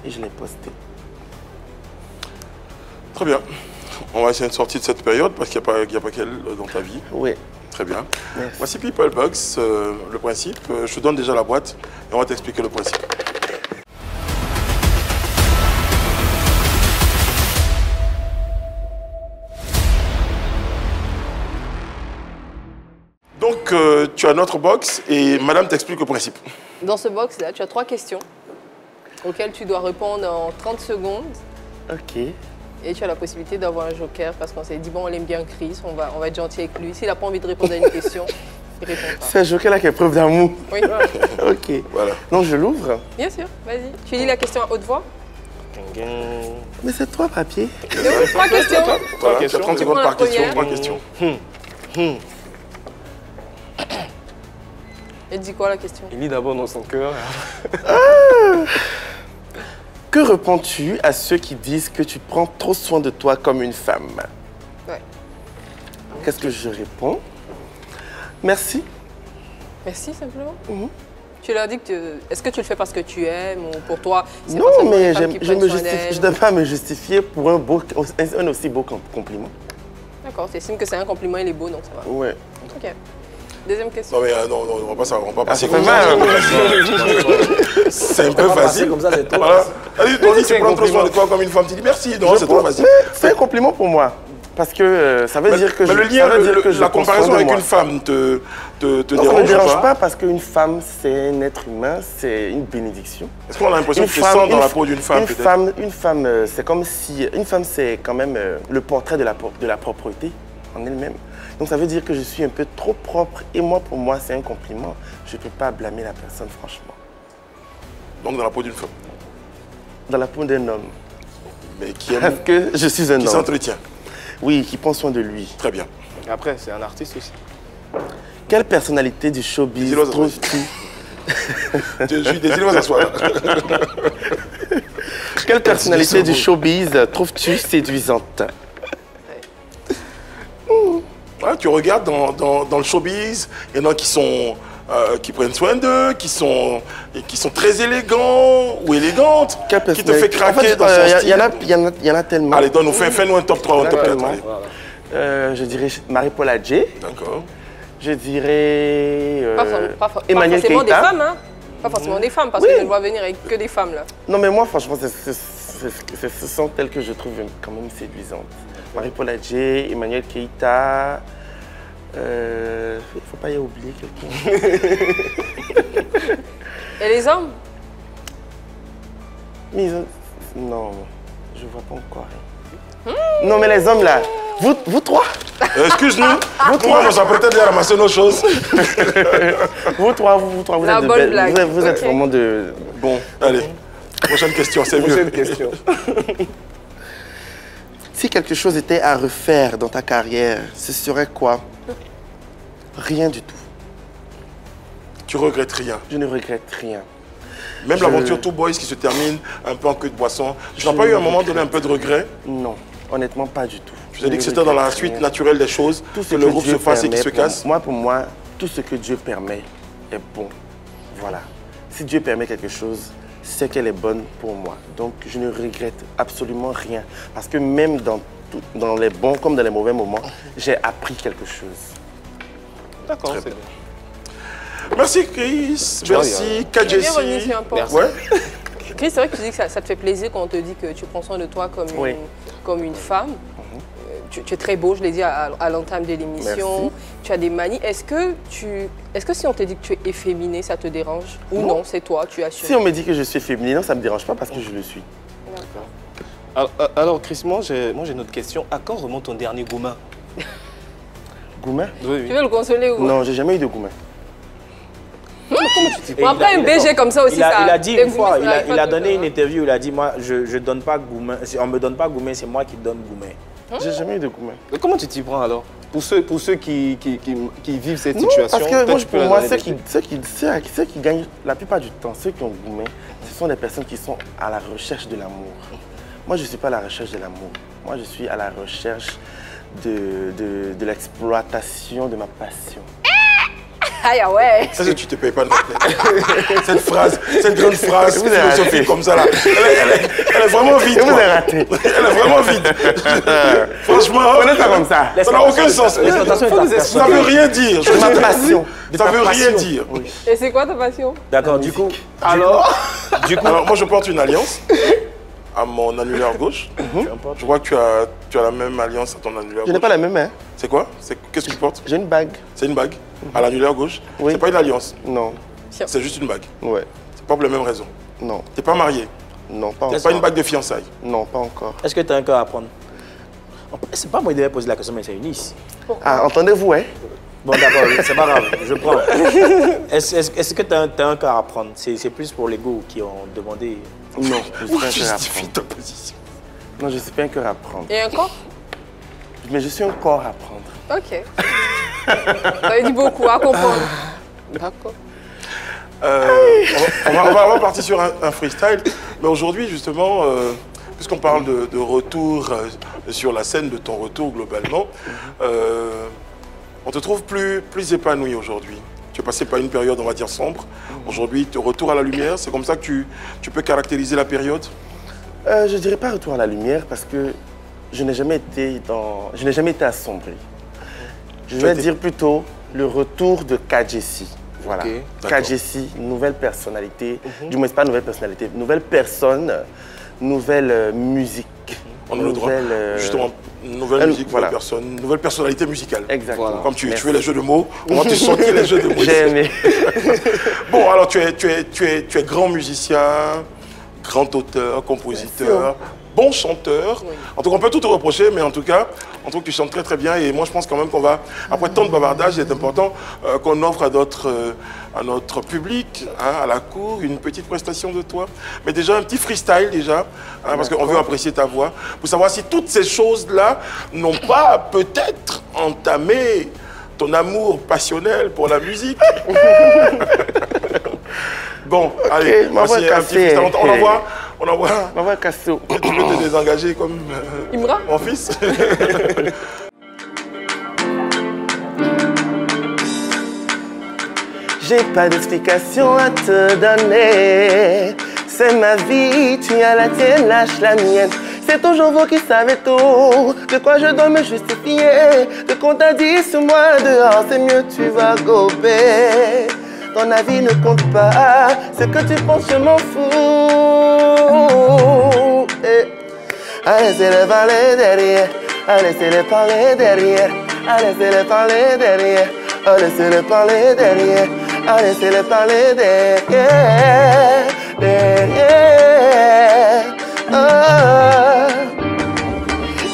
Et je l'ai posté. Très bien. On va essayer de sortir de cette période parce qu'il n'y a pas qu'elle dans ta vie. Oui. Très bien. Merci. Voici People Box, le principe. Je te donne déjà la boîte et on va t'expliquer le principe. Donc, tu as notre box et madame t'explique le principe. Dans ce box-là, tu as 3 questions auxquelles tu dois répondre en 30 secondes. Ok. Et tu as la possibilité d'avoir un joker parce qu'on s'est dit, bon, on aime bien Chris, on va être gentil avec lui. S'il n'a pas envie de répondre à une question, il répond pas. C'est un joker-là qui est preuve d'amour. Oui. Ok. Voilà. Donc je l'ouvre. Bien sûr, vas-y. Tu lis la question à haute voix. Mais c'est 3 papiers. 3 questions. Voilà, tu as 30 secondes par question, 3 questions. Et dis quoi la question? Il lit d'abord dans son cœur. Que réponds-tu à ceux qui disent que tu prends trop soin de toi comme une femme? Ouais. Qu'est-ce que je réponds? Merci. Merci simplement. Tu leur dis que est-ce que tu le fais parce que tu aimes ou pour toi? Non, mais je ne dois pas me justifier pour un aussi beau compliment. D'accord, tu estimes que c'est un compliment, il est beau, donc ça va. Ouais. Ok. Deuxième question. Non, mais non, on va pas passer c'est comme ça. mal. C'est un peu facile. Comme ça, c'est trop. Voilà. Allez, on dit tu prends trop soin de toi comme une femme, tu dis merci. Non, c'est trop facile. C'est un compliment pour moi. Parce que ça veut dire que mais le lien, la comparaison avec une femme te dérange? Ça ne me dérange pas parce qu'une femme, c'est un être humain, c'est une bénédiction. Est-ce qu'on a l'impression que tu te sens dans la peau d'une femme peut-être? Une femme, c'est comme si... Une femme, c'est quand même le portrait de la propreté. en elle-même. Donc ça veut dire que je suis un peu trop propre. Et moi, pour moi, c'est un compliment. Je ne peux pas blâmer la personne, franchement. Donc dans la peau d'une femme. Dans la peau d'un homme. Mais qui aime, Parce que je suis un qui homme. s'entretient. Oui, qui prend soin de lui. Très bien. Après, c'est un artiste aussi. Quelle personnalité du showbiz Dis-le, ça trouves-tu Je suis désolé, on va s'asseoir. Quelle personnalité du showbiz trouves-tu séduisante? Ah, tu regardes dans le showbiz, il y en a qui prennent soin d'eux, qui sont très élégants ou élégantes, Quelle qui te fait craquer En fait, dans son style. Il y en a tellement. Allez, fais-nous un top 3 ou un top 4. Tellement. Allez. Je dirais Marie-Paul Adjé. D'accord. Je dirais Pas Emmanuel forcément Keïta. des femmes, hein. Pas forcément des femmes, parce Oui. que je ne vois venir avec que des femmes, là. Non, mais moi, franchement, ce sont elles que je trouve quand même séduisantes. Marie-Paul Adjé, Emmanuel Keïta. Il ne faut pas y oublier quelqu'un. Et les hommes? Mais non, je ne vois pas encore. Non, mais les hommes là, vous trois, Excuse-nous, nous, on s'apprêtait à ramasser nos choses. vous trois, vous La êtes de bonne belles. blague. Vous êtes Ok. vraiment de... Bon, allez. Prochaine question, c'est mieux. Prochaine question. Si quelque chose était à refaire dans ta carrière, ce serait quoi? Rien du tout. Tu regrettes rien. Je ne regrette rien. Même Je- l'aventure Two Boys qui se termine un peu en queue de boisson. Tu n'as pas eu à un moment donné un peu de regret? Non, honnêtement, pas du tout. Tu as dit que c'était dans la suite naturelle des choses, Tout ce que le groupe se fasse et qu'il se casse? Pour moi, tout ce que Dieu permet est bon. Voilà. Si Dieu permet quelque chose, c'est qu'elle est bonne pour moi. Donc, je ne regrette absolument rien. Parce que même dans les bons comme dans les mauvais moments, j'ai appris quelque chose. D'accord, c'est bien. Merci Chris, merci Je suis bien revenue KJC. sur un point. Merci. Ouais. Chris, c'est vrai que tu dis que ça te fait plaisir quand on te dit que tu prends soin de toi Oui. comme une femme. Tu es très beau, je l'ai dit à l'entame de l'émission. Merci. Tu as des manies. Est-ce que si on te dit que tu es efféminé, ça te dérange? Ou non, c'est toi, tu assumes? Si on me dit que je suis féminine, ça ne me dérange pas parce que je le suis. Alors, Chris, moi j'ai une autre question. À quand remonte ton dernier goumin? Goumin? Tu veux le consoler ou Non, j'ai jamais eu de goumin. Bon, après un BG comme ça aussi, il a dit une les fois, gourmets, ça il a arrive pas donné tout une le temps, interview, il a dit, moi, je donne pas Goumin, on me donne pas Goumin, c'est moi qui donne Goumin. J'ai jamais eu de goumin. Mais comment tu t'y prends alors? Pour ceux qui vivent cette Non, situation, parce que peut-être moi, tu peux pour leur moi, donner des ceux qui gagnent la plupart du temps, ceux qui ont gourmet, ce sont des personnes qui sont à la recherche de l'amour. Moi, je ne suis pas à la recherche de l'amour. Moi, je suis à la recherche de l'exploitation de ma passion. Aïe, ah ouais. Ça, tu te payes pas de cette phrase, cette grande phrase Vous avez philosophique raté. comme ça là. Elle est vraiment vide. Et vous quoi. avez raté. Elle est vraiment vide. Franchement, Prenez ça comme ça. ça n'a aucun sens. L'exploitation est ta Ça veut rien dire. C'est ma passion. Ça veut rien dire. Et c'est quoi ta passion? D'accord, du coup, Alors, moi je porte une alliance à mon annulaire gauche. Je vois que tu as la même alliance à ton annulaire Je n'ai gauche. pas la même main. C'est quoi? Qu'est-ce que tu portes? J'ai une bague. C'est une bague à l'annulaire gauche. Oui. C'est pas une alliance, Non. c'est juste une bague. Ouais. C'est pas pour les mêmes raisons. Non. T'es pas marié. Non, pas C'est encore. pas une bague de fiançailles. Non, pas encore. est-ce que tu as un cœur à prendre? C'est pas moi qui devais poser la question, mais c'est Eunice. Ah, entendez-vous, hein? Bon, d'accord, c'est pas grave, je prends. Est-ce que tu as un cœur à prendre? C'est plus pour les go qui ont demandé. Non, je suis pas un cœur à Justifie prendre. ta position. Non, je suis pas un cœur à prendre. Et un corps? Mais je suis un corps à prendre. Ok. Ça veut dire beaucoup à comprendre. D'accord. On va partir sur un freestyle. Mais aujourd'hui, justement, puisqu'on parle de retour sur la scène, de ton retour globalement, on te trouve plus épanoui aujourd'hui. Tu es passé par une période, on va dire, sombre. Aujourd'hui, tu retour à la lumière. C'est comme ça que tu peux caractériser la période? Je dirais pas retour à la lumière parce que je n'ai jamais été assombri. Je vais dire plutôt le retour de KJC. Voilà. Ok, d'accord. KJC, nouvelle personnalité. Du moins, c'est pas nouvelle personnalité, nouvelle personne, nouvelle musique. On a le droit. Justement, nouvelle elle- musique, voilà. nouvelle personne, nouvelle personnalité musicale. Exactement. Comme tu Merci. fais les jeux de mots, on va te sortir les jeux de mots. J'ai aimé. Bon, alors tu es grand musicien, grand auteur, compositeur, bon chanteur. En tout cas, on peut tout te reprocher, mais en tout cas, On trouve que tu chantes très très bien et moi je pense quand même qu'on va, après tant de bavardage, il est important qu'on offre à notre public, hein, à la cour, une petite prestation de toi. Mais déjà un petit freestyle déjà, hein, parce qu'on veut apprécier ta voix, pour savoir si toutes ces choses-là n'ont pas peut-être entamé ton amour passionnel pour la musique. Bon, allez, voici un petit freestyle. On envoie Cassio. Tu peux te désengager comme Imra? mon fils. J'ai pas d'explication à te donner. C'est ma vie, tu as la tienne, lâche la mienne. C'est toujours vous qui savez tout. De quoi je dois me justifier. De qu'on t'a dit sur moi dehors, c'est mieux, tu vas gober. Ton avis ne compte pas. Ce que tu penses, je m'en fous. Allez, c'est le parler derrière. Allez, c'est le parler derrière. Allez, c'est le parler derrière. Allez, c'est le parler derrière. Allez, c'est le parler derrière.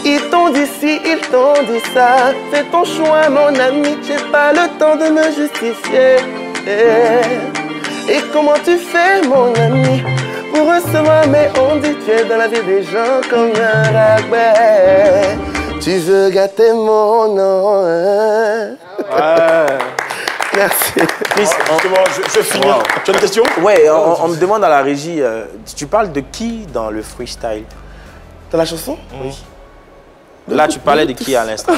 Ils t'ont dit ci, ils t'ont dit ça. C'est ton choix, mon ami. J'ai pas le temps de me justifier. Et comment tu fais, mon ami, pour recevoir mes ondes? Tu es dans la vie des gens comme un ragbet. Tu veux gâter mon nom, hein? Merci. Chris, Justement, je finis. Wow. Tu as une question? Ouais, on me demande à la régie, tu parles de qui dans le freestyle? Dans la chanson? Oui. Là, tu parlais de qui à l'instant?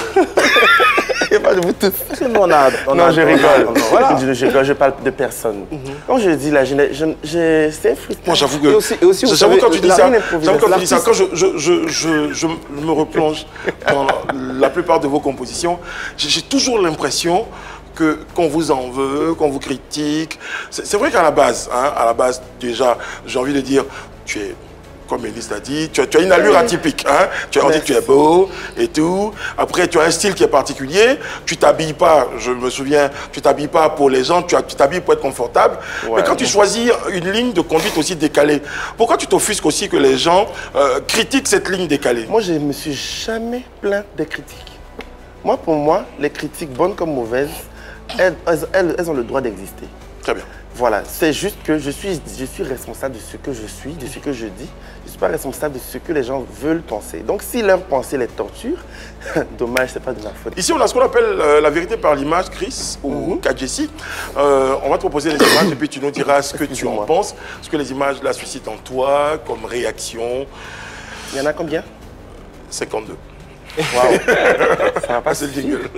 Il n'y a pas de vous tous. Non, je rigole. Voilà. Je rigole, je parle de personne. Comme je dis, là, c'est un freestyle. Moi, j'avoue que. J'avoue quand tu dis ça, quand je me replonge dans la plupart de vos compositions, j'ai toujours l'impression qu'on vous en veut, qu'on vous critique. C'est vrai qu'à la base, déjà, j'ai envie de dire, tu es, comme Élise l'a dit, tu as une allure atypique. Hein? On dit que tu es beau et tout. Après, tu as un style qui est particulier. Tu t'habilles pas, je me souviens, tu t'habilles pas pour les gens, tu t'habilles pour être confortable. Ouais, mais quand tu choisis une ligne de conduite aussi décalée, pourquoi tu t'offusques aussi que les gens critiquent cette ligne décalée? Moi, je ne me suis jamais plaint des critiques. Moi, pour moi, les critiques, bonnes comme mauvaises, elles ont le droit d'exister. Très bien. Voilà, c'est juste que je suis responsable de ce que je suis, de ce que je dis. Je ne suis pas responsable de ce que les gens veulent penser. Donc, si leur pensée les torture, dommage, ce n'est pas de ma faute. Ici, on a ce qu'on appelle la vérité par l'image, Chris, ou Kadjessi. On va te proposer les images et puis tu nous diras ce que tu en penses, ce que les images là suscitent en toi, comme réaction. Il y en a combien? 52. Waouh. Ça va pas, c'est le jingle.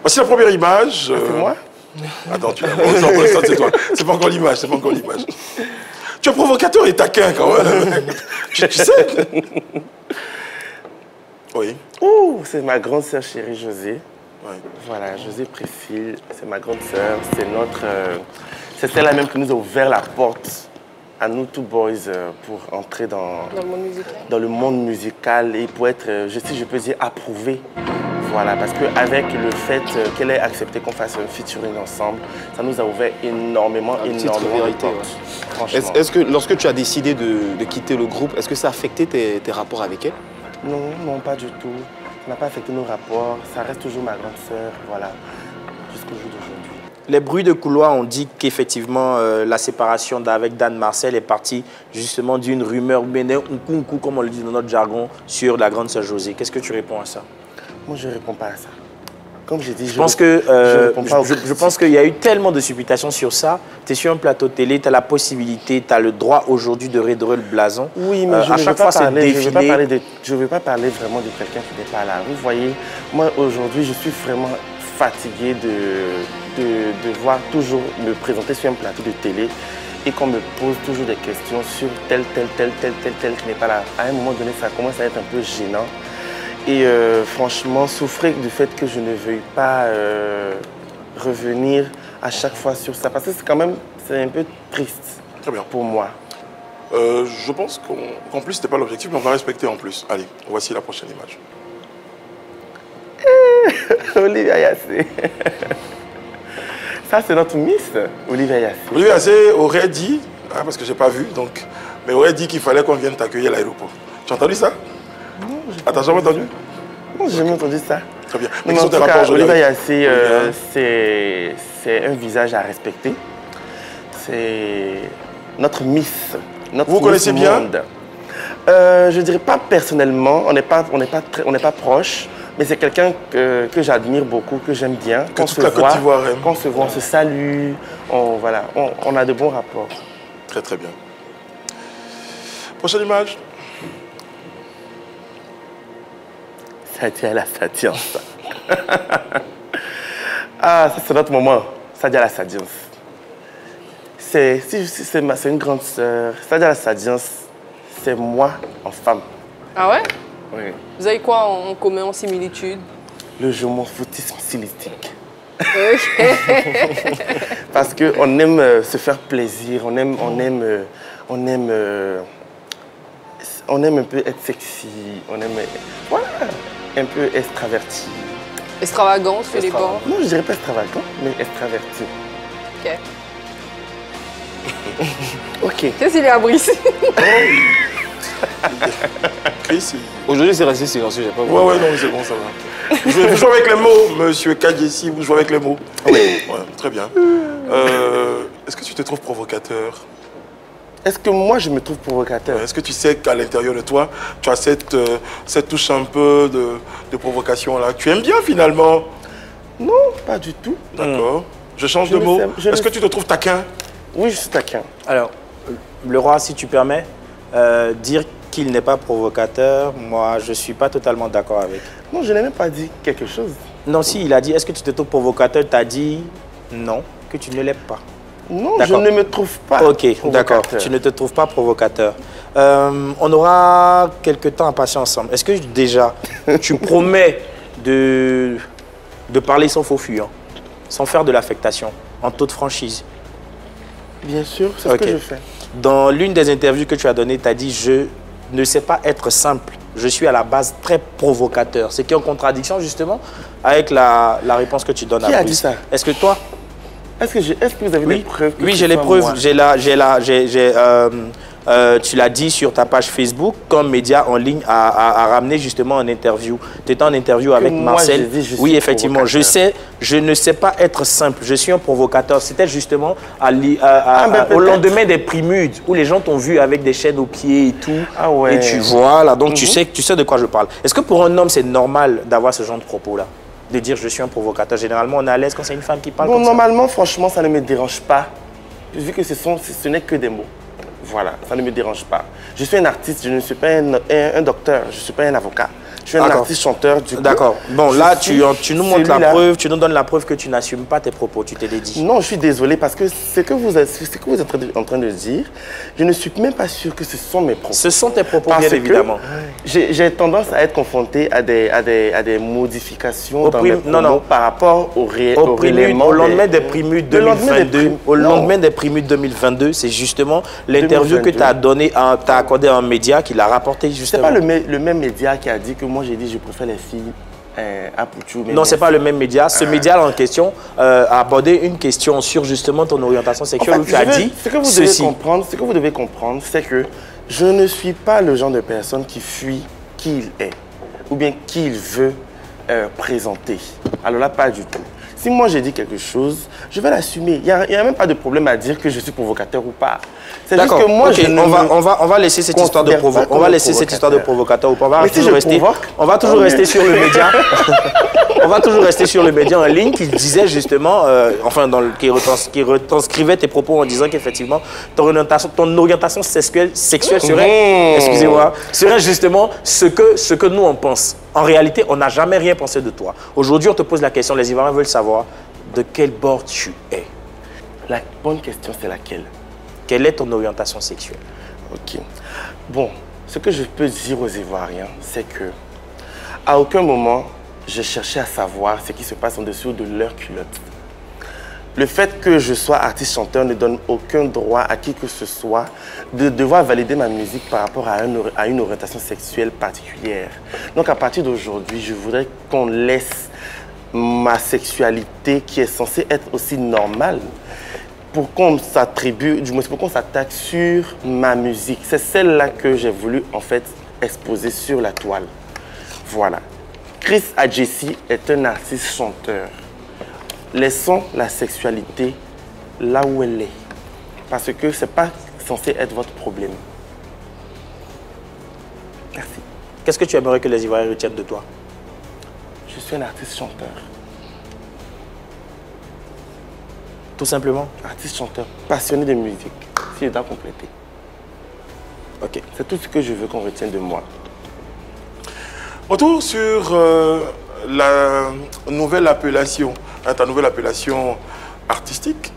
Voici la première image. C'est moi? Attends, tu c'est toi. C'est pas encore l'image, c'est pas encore l'image. Tu es provocateur et taquin quand même. tu sais? Oui. Ouh, c'est ma grande sœur chérie José. Ouais. Voilà, José Préfil, c'est ma grande sœur. C'est notre... c'est celle-là même qui nous a ouvert la porte à nous, two boys, pour entrer dans le monde musical et pour être, si je peux dire, approuvé. Voilà, parce qu'avec le fait qu'elle ait accepté qu'on fasse un featuring ensemble, ça nous a ouvert énormément de portes. Franchement. Est-ce que lorsque tu as décidé de quitter le groupe, est-ce que ça a affecté tes rapports avec elle? Non, pas du tout. Ça n'a pas affecté nos rapports. Ça reste toujours ma grande sœur, voilà, jusqu'au jour d'aujourd'hui. Les bruits de couloir ont dit qu'effectivement la séparation avec Dan Marcel est partie justement d'une rumeur, comme on le dit dans notre jargon, sur la grande sœur José. Qu'est-ce que tu réponds à ça? Moi, je ne réponds pas à ça. Comme j'ai dit, je pense qu'il y a eu tellement de supputations sur ça. Tu es sur un plateau télé, tu as la possibilité, tu as le droit aujourd'hui de redorer le blason. Oui, mais je ne veux pas parler vraiment de quelqu'un qui n'est pas là. Vous voyez, moi aujourd'hui, je suis vraiment fatigué de devoir toujours me présenter sur un plateau de télé et qu'on me pose toujours des questions sur tel qui n'est pas là. À un moment donné, ça commence à être un peu gênant. Et franchement, souffrir du fait que je ne veuille pas revenir à chaque fois sur ça. Parce que c'est quand même, c'est un peu triste. Très bien. Pour moi. Je pense qu'en plus, ce n'était pas l'objectif, mais on va respecter en plus. Allez, voici la prochaine image. Olivia Yassé. Ça, c'est notre Miss, Olivia Yassé. Olivia Yassé aurait dit Ah, parce que j'ai pas vu, donc. Mais aurait dit qu'il fallait qu'on vienne t'accueillir à l'aéroport. Tu as entendu ça? Non. Ah, t'as jamais entendu? Non, j'ai jamais entendu ça. Très bien. Mais en tout cas, Oliver Yassé, c'est un visage à respecter. C'est notre Miss. Vous connaissez bien? Je dirais pas personnellement, on n'est pas proches, mais c'est quelqu'un que j'admire beaucoup, que j'aime bien. Que toute la Côte d'Ivoire aime. Qu'on se voit, on se salue, on a de bons rapports. Très très bien. Prochaine image. Sadia la Sadience. Ah, ça c'est notre moment. Sadia la Sadience. C'est une grande sœur. Sadia la Sadience, c'est moi en femme. Ah ouais? Oui. Vous avez quoi en commun, en similitude? Le je m'en foutisme stylistique. Ok. Parce qu'on aime se faire plaisir, on aime un peu être sexy, on aime voilà, un peu extraverti. Extravagant sur les bords? Non, je dirais pas extravagant, mais extraverti. Ok. Ok. Qu'est-ce qu'il y a, Brice? Chris, Aujourd'hui, c'est resté silencieux, j'ai pas vu. ouais, non, c'est bon, ça va. Vous jouez avec les mots, monsieur Kadiessi, vous jouez avec les mots. Oui. Ouais, très bien. Est-ce que tu te trouves provocateur? Est-ce que moi, je me trouve provocateur? Est-ce que tu sais qu'à l'intérieur de toi, tu as cette touche un peu de provocation là? Tu aimes bien finalement? Non, pas du tout. D'accord. Je change de mot. Est-ce que tu te trouves taquin? Oui, je suis taquin. Alors, le roi, si tu permets, dire qu'il n'est pas provocateur, moi, je ne suis pas totalement d'accord avec. Non, je n'ai même pas dit quelque chose. Non, si, il a dit, est-ce que tu te trouves provocateur? Tu as dit non, que tu ne l'es pas. Non, je ne me trouve pas Ok, d'accord, tu ne te trouves pas provocateur. On aura quelques temps à passer ensemble. Est-ce que déjà, tu promets de parler sans faux fuyant, sans faire de l'affectation, en toute franchise? Bien sûr, c'est ce que je fais. Dans l'une des interviews que tu as données, tu as dit « Je ne sais pas être simple. Je suis à la base très provocateur. » C'est qui est en contradiction justement avec la réponse que tu donnes à Brice. Qui a dit ça? Est-ce que toi... Est-ce que vous avez des preuves? Oui, j'ai les preuves. Tu l'as dit sur ta page Facebook, comme média en ligne a ramené justement en interview. Tu étais en interview avec Marcel. Oui, effectivement. Je ne sais pas être simple. Je suis un provocateur. C'était justement au lendemain des Primudes, où les gens t'ont vu avec des chaînes aux pieds et tout. Ah ouais. Et tu vois, là, donc tu sais de quoi je parle. Est-ce que pour un homme, c'est normal d'avoir ce genre de propos-là? De dire je suis un provocateur. Généralement, on est à l'aise quand c'est une femme qui parle comme normalement, franchement, ça ne me dérange pas. Vu que ce n'est que des mots. Voilà, ça ne me dérange pas. Je suis un artiste, je ne suis pas un docteur, je ne suis pas un avocat. Je suis un artiste chanteur du coup. D'accord. Bon, là, tu nous montres la preuve, tu nous donnes la preuve que tu n'assumes pas tes propos, tu t'es dédié. Non, je suis désolé parce que ce que vous êtes en train de dire, je ne suis même pas sûr que ce sont mes propos. Ce sont tes propos, bien évidemment. J'ai tendance à être confronté à des modifications dans mes propos par rapport au lendemain des Primudes 2022. Au lendemain des Primudes 2022, c'est justement l'interview que tu as accordé à un média qui l'a rapporté justement. C'est pas le même média qui a dit que moi j'ai dit je préfère les filles à Pouchou. Non, c'est pas le même média. Ce média en question a abordé une question sur justement ton orientation sexuelle où tu as dit ce que vous devez comprendre, c'est que je ne suis pas le genre de personne qui fuit qui il est ou bien qui il veut présenter. Alors là, pas du tout. Si moi j'ai dit quelque chose, je vais l'assumer. Il n'y a même pas de problème à dire que je suis provocateur ou pas. C'est juste que moi, on va laisser cette histoire de provocateur. On va laisser cette histoire de provocateur ou pas. On va toujours rester sur le média. On va toujours rester sur le média en ligne qui disait justement, qui retranscrivait tes propos en disant qu'effectivement ton orientation sexuelle serait, excusez-moi, serait justement ce que nous on pense. En réalité, on n'a jamais rien pensé de toi. Aujourd'hui, on te pose la question, les Ivoiriens veulent savoir de quel bord tu es. La bonne question, c'est laquelle? Quelle est ton orientation sexuelle? Ok. Bon, ce que je peux dire aux Ivoiriens, c'est que à aucun moment, j'ai cherché à savoir ce qui se passe en dessous de leur culotte. Le fait que je sois artiste-chanteur ne donne aucun droit à qui que ce soit de devoir valider ma musique par rapport à une orientation sexuelle particulière. Donc à partir d'aujourd'hui, je voudrais qu'on laisse ma sexualité qui est censée être aussi normale pour qu'on s'attribue, du moins pour qu'on s'attaque sur ma musique. C'est celle-là que j'ai voulu en fait exposer sur la toile. Voilà. Chris Adjei est un artiste chanteur. Laissons la sexualité là où elle est. Parce que ce n'est pas censé être votre problème. Merci. Qu'est-ce que tu aimerais que les Ivoiriens retiennent de toi? Je suis un artiste chanteur. Tout simplement? Artiste chanteur, passionné de musique. Si je dois compléter. Ok. C'est tout ce que je veux qu'on retienne de moi. Retour sur la nouvelle appellation, hein, ta nouvelle appellation artistique,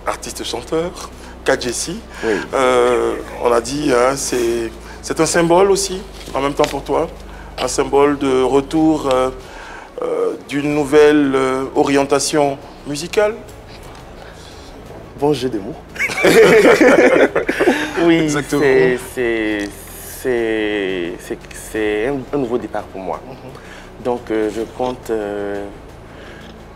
artiste chanteur, Kadjei. Oui. On a dit, hein, c'est un symbole aussi, en même temps pour toi, un symbole de retour d'une nouvelle orientation musicale. Bon jeu de mots. Oui, exactement. C'est un nouveau départ pour moi. Donc je compte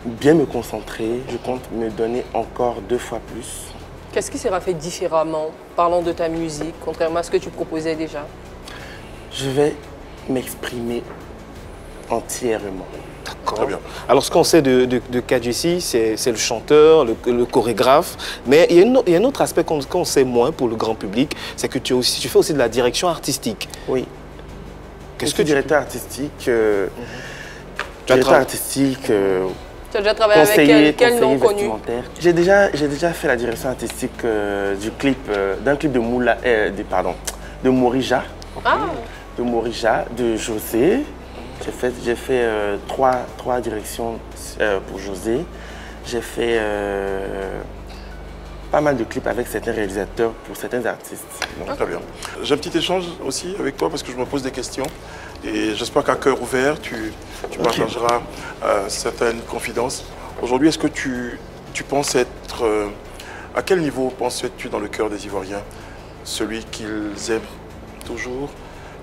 bien me concentrer, je compte me donner encore 2 fois plus. Qu'est-ce qui sera fait différemment, parlant de ta musique, contrairement à ce que tu proposais déjà? Je vais m'exprimer entièrement. Très bien. Alors, ce qu'on sait de Kadjei, c'est le chanteur, le chorégraphe. Mais il y a un autre aspect qu'on sait moins pour le grand public, c'est que tu fais aussi de la direction artistique. Oui. Qu'est-ce que directeur artistique directeur artistique, Tu as déjà travaillé avec quel nom connu? J'ai déjà fait la direction artistique du clip, d'un clip de de Morija. Ah. De Morija, de José. J'ai fait 3 directions pour José. J'ai fait pas mal de clips avec certains réalisateurs pour certains artistes. Donc, très bien. J'ai un petit échange aussi avec toi parce que je me pose des questions. Et j'espère qu'à cœur ouvert, tu partageras certaines confidences. Aujourd'hui, est-ce que tu penses être... à quel niveau penses-tu dans le cœur des Ivoiriens? Celui qu'ils aiment toujours,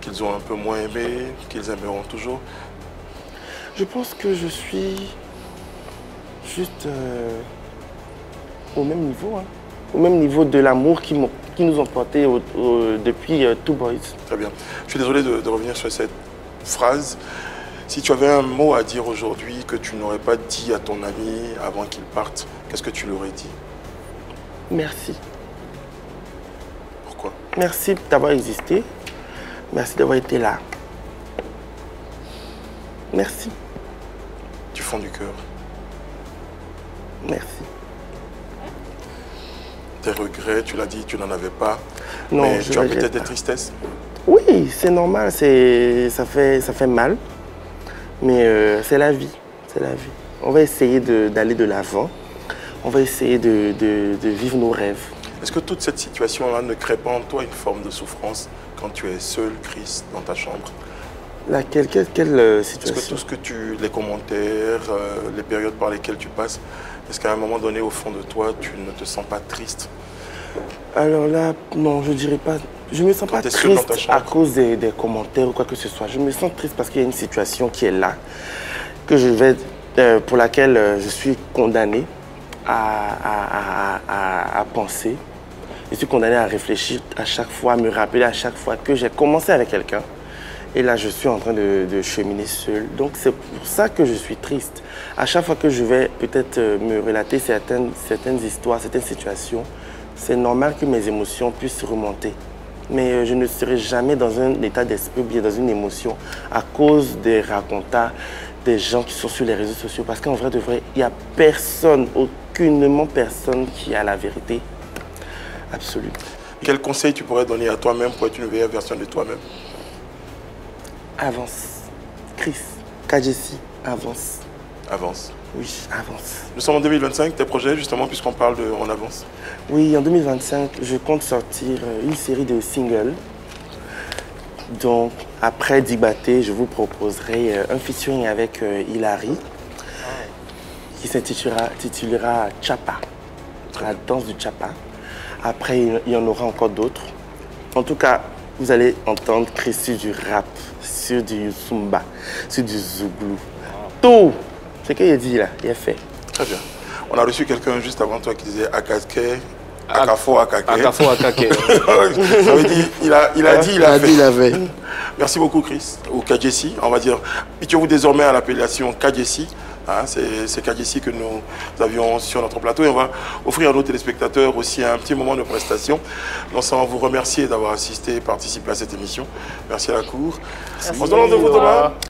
qu'ils ont un peu moins aimé, qu'ils aimeront toujours? Je pense que je suis juste au même niveau. Hein. Au même niveau de l'amour qui nous ont porté depuis Two Boys. Très bien. Je suis désolé de revenir sur cette phrase. Si tu avais un mot à dire aujourd'hui que tu n'aurais pas dit à ton ami avant qu'il parte, qu'est-ce que tu lui aurais dit? Merci. Pourquoi? Merci d'avoir existé. Merci d'avoir été là. Merci. Du fond du cœur. Merci. Tes regrets, tu l'as dit, tu n'en avais pas. Non, mais je tu as regrette peut-être pas. des tristesses? Oui, c'est normal, ça fait mal. Mais c'est la vie, c'est la vie. On va essayer d'aller de l'avant. On va essayer de vivre nos rêves. Est-ce que toute cette situation-là ne crée pas en toi une forme de souffrance quand tu es seul, Chris, dans ta chambre? Quelle Est-ce situation? que tout ce que les commentaires, les périodes par lesquelles tu passes, est-ce qu'à un moment donné, au fond de toi, tu ne te sens pas triste? Alors là, non, je dirais pas. Je me sens pas t'es seul dans ta triste chambre. à cause des commentaires ou quoi que ce soit. Je me sens triste parce qu'il y a une situation qui est là, pour laquelle je suis condamné à penser. Je suis condamné à réfléchir à chaque fois, à me rappeler à chaque fois que j'ai commencé avec quelqu'un. Et là, je suis en train de cheminer seul. Donc, c'est pour ça que je suis triste. À chaque fois que je vais peut-être me relater certaines histoires, certaines situations, c'est normal que mes émotions puissent remonter. Mais je ne serai jamais dans un état d'esprit ou bien dans une émotion à cause des racontats des gens qui sont sur les réseaux sociaux. Parce qu'en vrai de vrai, il n'y a personne, aucunement personne qui a la vérité absolue. Quel conseil tu pourrais donner à toi-même pour être une meilleure version de toi-même? Avance. Chris, Kadjei, avance. Avance. Oui, avance. Nous sommes en 2025, tes projets, justement, puisqu'on parle de On avance. Oui, en 2025, je compte sortir une série de singles. Donc, après Dibaté, je vous proposerai un featuring avec Hilary qui s'intitulera Chapa, la danse du Chapa. Après, il y en aura encore d'autres. En tout cas, vous allez entendre Chris sur du rap, sur du Zumba, sur du Zouglou. Tout ce qu'il a dit là, il est fait. Très bien. On a reçu quelqu'un juste avant toi qui disait Akake, Akafo, Akake. Akafo, Akake. Ça veut dire, il a dit, il a fait. fait. Merci beaucoup, Chris, ou Kadjessi. On va dire, pitié-vous désormais à l'appellation Kadjessi. Hein, c'est Kadjessi que nous avions sur notre plateau. Et on va offrir à nos téléspectateurs aussi un petit moment de prestation. Donc, sans vous remercier d'avoir assisté et participé à cette émission. Merci à la Cour. On se donne rendez-vous demain.